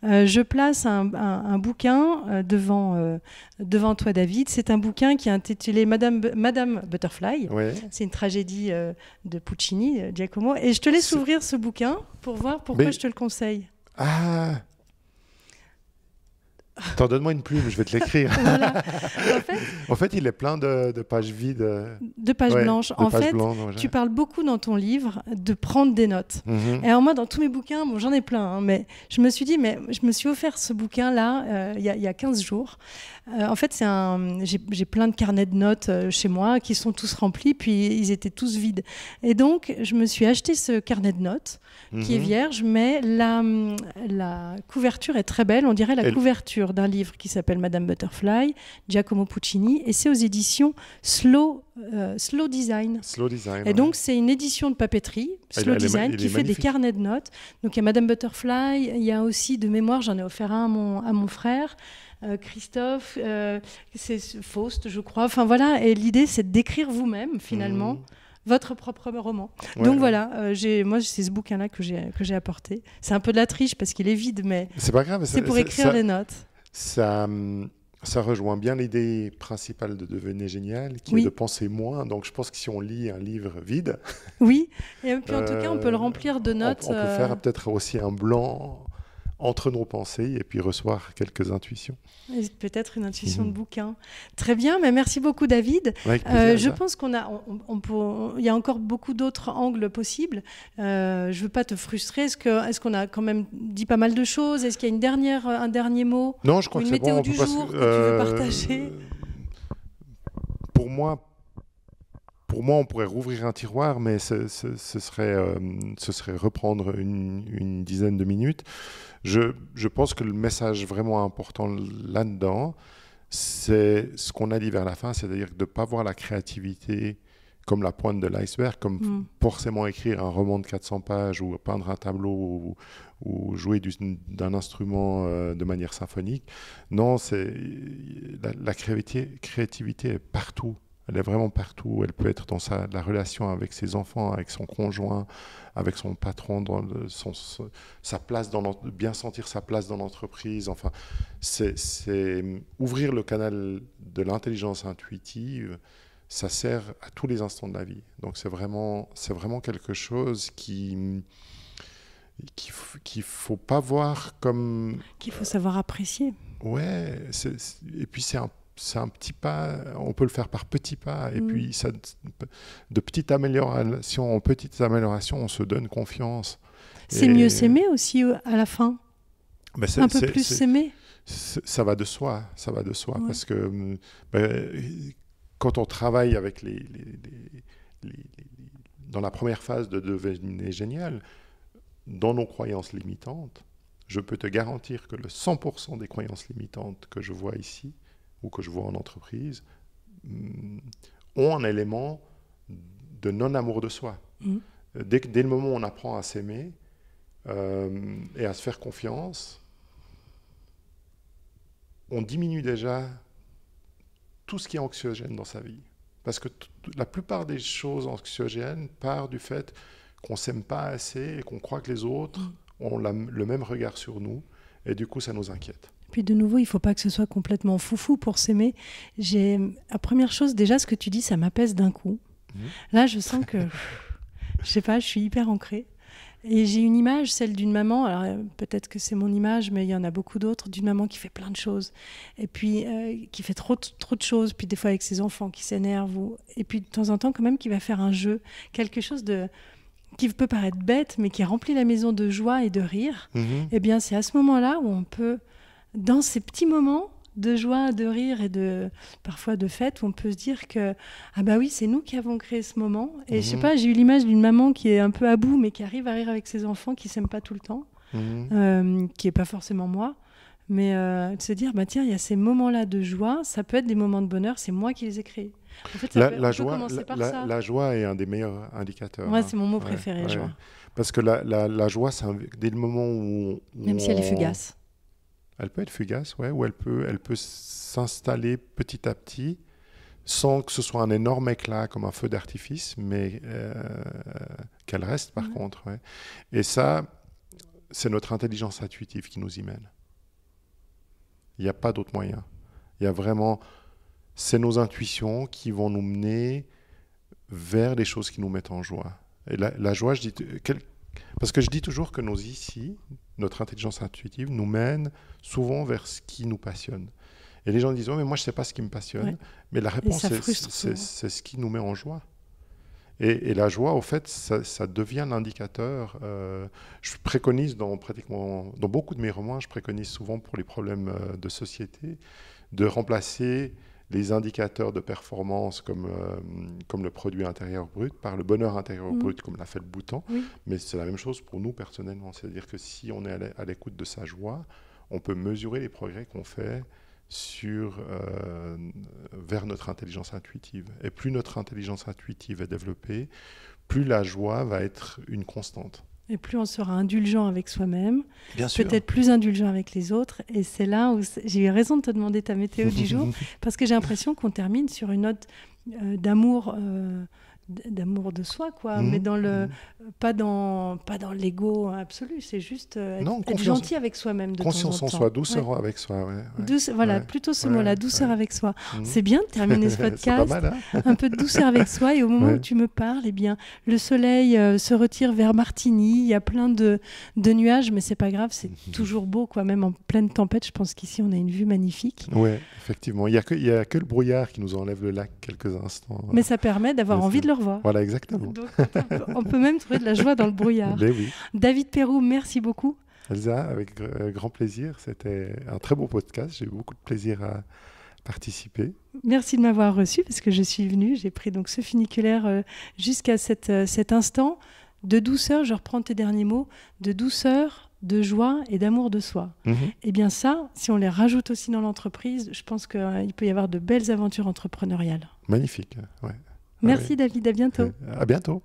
je place un bouquin devant toi, David. C'est un bouquin qui est intitulé Madame Butterfly. Ouais. C'est une tragédie de Puccini, Giacomo. Et je te laisse ouvrir ce bouquin pour voir pourquoi je te le conseille. Ah, attends, donne-moi une plume, je vais te l'écrire. Voilà. En fait, il est plein de pages vides. De pages blanches. En fait, tu parles beaucoup dans ton livre de prendre des notes. Mm-hmm. Et alors moi, dans tous mes bouquins, j'en ai plein, hein, mais je me suis dit, je me suis offert ce bouquin-là il y a 15 jours. En fait, j'ai plein de carnets de notes chez moi qui sont tous remplis, puis ils étaient tous vides. Et donc, je me suis acheté ce carnet de notes qui est vierge, mais la couverture est très belle. On dirait la couverture d'un livre qui s'appelle Madame Butterfly, Giacomo Puccini, et c'est aux éditions Slow Design. Slow Design. Et donc, c'est une édition de papeterie, Slow Design, qui fait des carnets de notes. Donc, il y a Madame Butterfly, il y a aussi de mémoire, j'en ai offert un à mon frère, Christophe, c'est Faust, je crois. Enfin, voilà, et l'idée, c'est de décrire vous-même, finalement, votre propre roman. Ouais, donc voilà, moi c'est ce bouquin-là que j'ai apporté. C'est un peu de la triche parce qu'il est vide, mais c'est pas grave. C'est pour écrire les notes. Ça rejoint bien l'idée principale de Devenez génial, qui est de penser moins. Donc je pense que si on lit un livre vide... Oui, et puis en tout cas, on peut le remplir de notes. On peut faire peut-être aussi un blanc entre nos pensées et puis recevoir quelques intuitions. Peut-être une intuition de bouquin. Très bien, mais merci beaucoup David. Je pense il y a encore beaucoup d'autres angles possibles. Je ne veux pas te frustrer. Est-ce qu'on a quand même dit pas mal de choses? Est-ce qu'il y a un dernier mot? Non, je crois que c'est bon. Une météo du jour que tu veux partager? Pour moi, on pourrait rouvrir un tiroir, mais ce serait reprendre une dizaine de minutes. Je pense que le message vraiment important là-dedans, c'est ce qu'on a dit vers la fin, c'est-à-dire de ne pas voir la créativité comme la pointe de l'iceberg, comme forcément écrire un roman de 400 pages ou peindre un tableau ou jouer d'un instrument de manière symphonique. Non, la créativité est partout. Elle est vraiment partout. Elle peut être dans la relation avec ses enfants, avec son conjoint, avec son patron, dans sa place bien sentir sa place dans l'entreprise. Enfin, c'est ouvrir le canal de l'intelligence intuitive. Ça sert à tous les instants de la vie. Donc c'est vraiment quelque chose qu'il faut pas voir comme... Qu'il faut savoir apprécier. Ouais. Et puis c'est un petit pas, on peut le faire par petits pas, et puis de petites améliorations en petites améliorations, on se donne confiance. C'est mieux s'aimer aussi à la fin. Un peu plus s'aimer. Ça va de soi, ouais. Parce que quand on travaille avec dans la première phase de Devenez génial, dans nos croyances limitantes, je peux te garantir que le 100% des croyances limitantes que je vois ici, ou que je vois en entreprise, ont un élément de non-amour de soi. Dès le moment où on apprend à s'aimer et à se faire confiance, on diminue déjà tout ce qui est anxiogène dans sa vie. Parce que la plupart des choses anxiogènes partent du fait qu'on ne s'aime pas assez et qu'on croit que les autres ont le même regard sur nous, et du coup ça nous inquiète. Puis de nouveau, il ne faut pas que ce soit complètement foufou pour s'aimer. La première chose, déjà, ce que tu dis, ça m'apaise d'un coup. Là, je sens que, je ne sais pas, je suis hyper ancrée. Et j'ai une image, celle d'une maman, alors peut-être que c'est mon image, mais il y en a beaucoup d'autres, d'une maman qui fait plein de choses. Et puis, qui fait trop de choses, puis des fois avec ses enfants qui s'énervent. Et puis, de temps en temps, quand même, qui va faire un jeu, quelque chose qui peut paraître bête, mais qui remplit la maison de joie et de rire. Eh bien, c'est à ce moment-là où on peut... Dans ces petits moments de joie, de rire et parfois de fête, où on peut se dire que ah bah oui, c'est nous qui avons créé ce moment. Et je sais pas, j'ai eu l'image d'une maman qui est un peu à bout, mais qui arrive à rire avec ses enfants, qui s'aiment pas tout le temps, qui est pas forcément moi, mais de se dire bah tiens, il y a ces moments-là de joie, ça peut être des moments de bonheur, c'est moi qui les ai créés. En fait, la joie est un des meilleurs indicateurs. Ouais, c'est mon mot préféré, joie. Parce que la joie, c'est dès le moment où même si elle est fugace. Elle peut être fugace, ouais, ou elle peut s'installer petit à petit, sans que ce soit un énorme éclat comme un feu d'artifice, mais qu'elle reste par contre. Ouais. Et ça, c'est notre intelligence intuitive qui nous y mène. Il n'y a pas d'autre moyen. Il y a vraiment... C'est nos intuitions qui vont nous mener vers les choses qui nous mettent en joie. Et la joie, parce que je dis toujours que notre intelligence intuitive nous mène souvent vers ce qui nous passionne. Et les gens disent, mais moi je ne sais pas ce qui me passionne. Mais la réponse, c'est ce qui nous met en joie. Et la joie, au fait, ça devient l'indicateur. Je préconise dans beaucoup de mes romans, je préconise souvent pour les problèmes de société, de remplacer les indicateurs de performance comme le produit intérieur brut par le bonheur intérieur brut, comme l'a fait le Bhoutan. Oui. Mais c'est la même chose pour nous personnellement. C'est-à-dire que si on est à l'écoute de sa joie, on peut mesurer les progrès qu'on fait vers notre intelligence intuitive. Et plus notre intelligence intuitive est développée, plus la joie va être une constante. Et plus on sera indulgent avec soi-même, peut-être plus indulgent avec les autres. Et c'est là où j'ai eu raison de te demander ta météo du jour, parce que j'ai l'impression qu'on termine sur une note d'amour de soi, quoi, mais pas dans l'ego absolu, c'est juste être gentil avec soi-même de conscience temps en temps. En soi, douceur avec soi. Voilà, plutôt ce mot-là, douceur avec soi. C'est bien de terminer ce podcast, c'est pas mal, hein. un peu de douceur avec soi, et au moment où tu me parles, eh bien, le soleil se retire vers Martigny, il y a plein de nuages, mais c'est pas grave, c'est toujours beau, quoi, même en pleine tempête. Je pense qu'ici, on a une vue magnifique. Oui, effectivement. Il y a que le brouillard qui nous enlève le lac quelques instants. Mais ça permet d'avoir envie de le revoir. Voilà, exactement. Donc, on peut même trouver de la joie dans le brouillard. Oui. David Perroux, merci beaucoup. Elsa, avec grand plaisir. C'était un très beau podcast. J'ai eu beaucoup de plaisir à participer. Merci de m'avoir reçu parce que je suis venue. J'ai pris donc ce funiculaire jusqu'à cet instant de douceur. Je reprends tes derniers mots. De douceur, de joie et d'amour de soi. Et bien ça, si on les rajoute aussi dans l'entreprise, je pense qu'il peut y avoir de belles aventures entrepreneuriales. Magnifique, ouais. Merci David, à bientôt. À bientôt.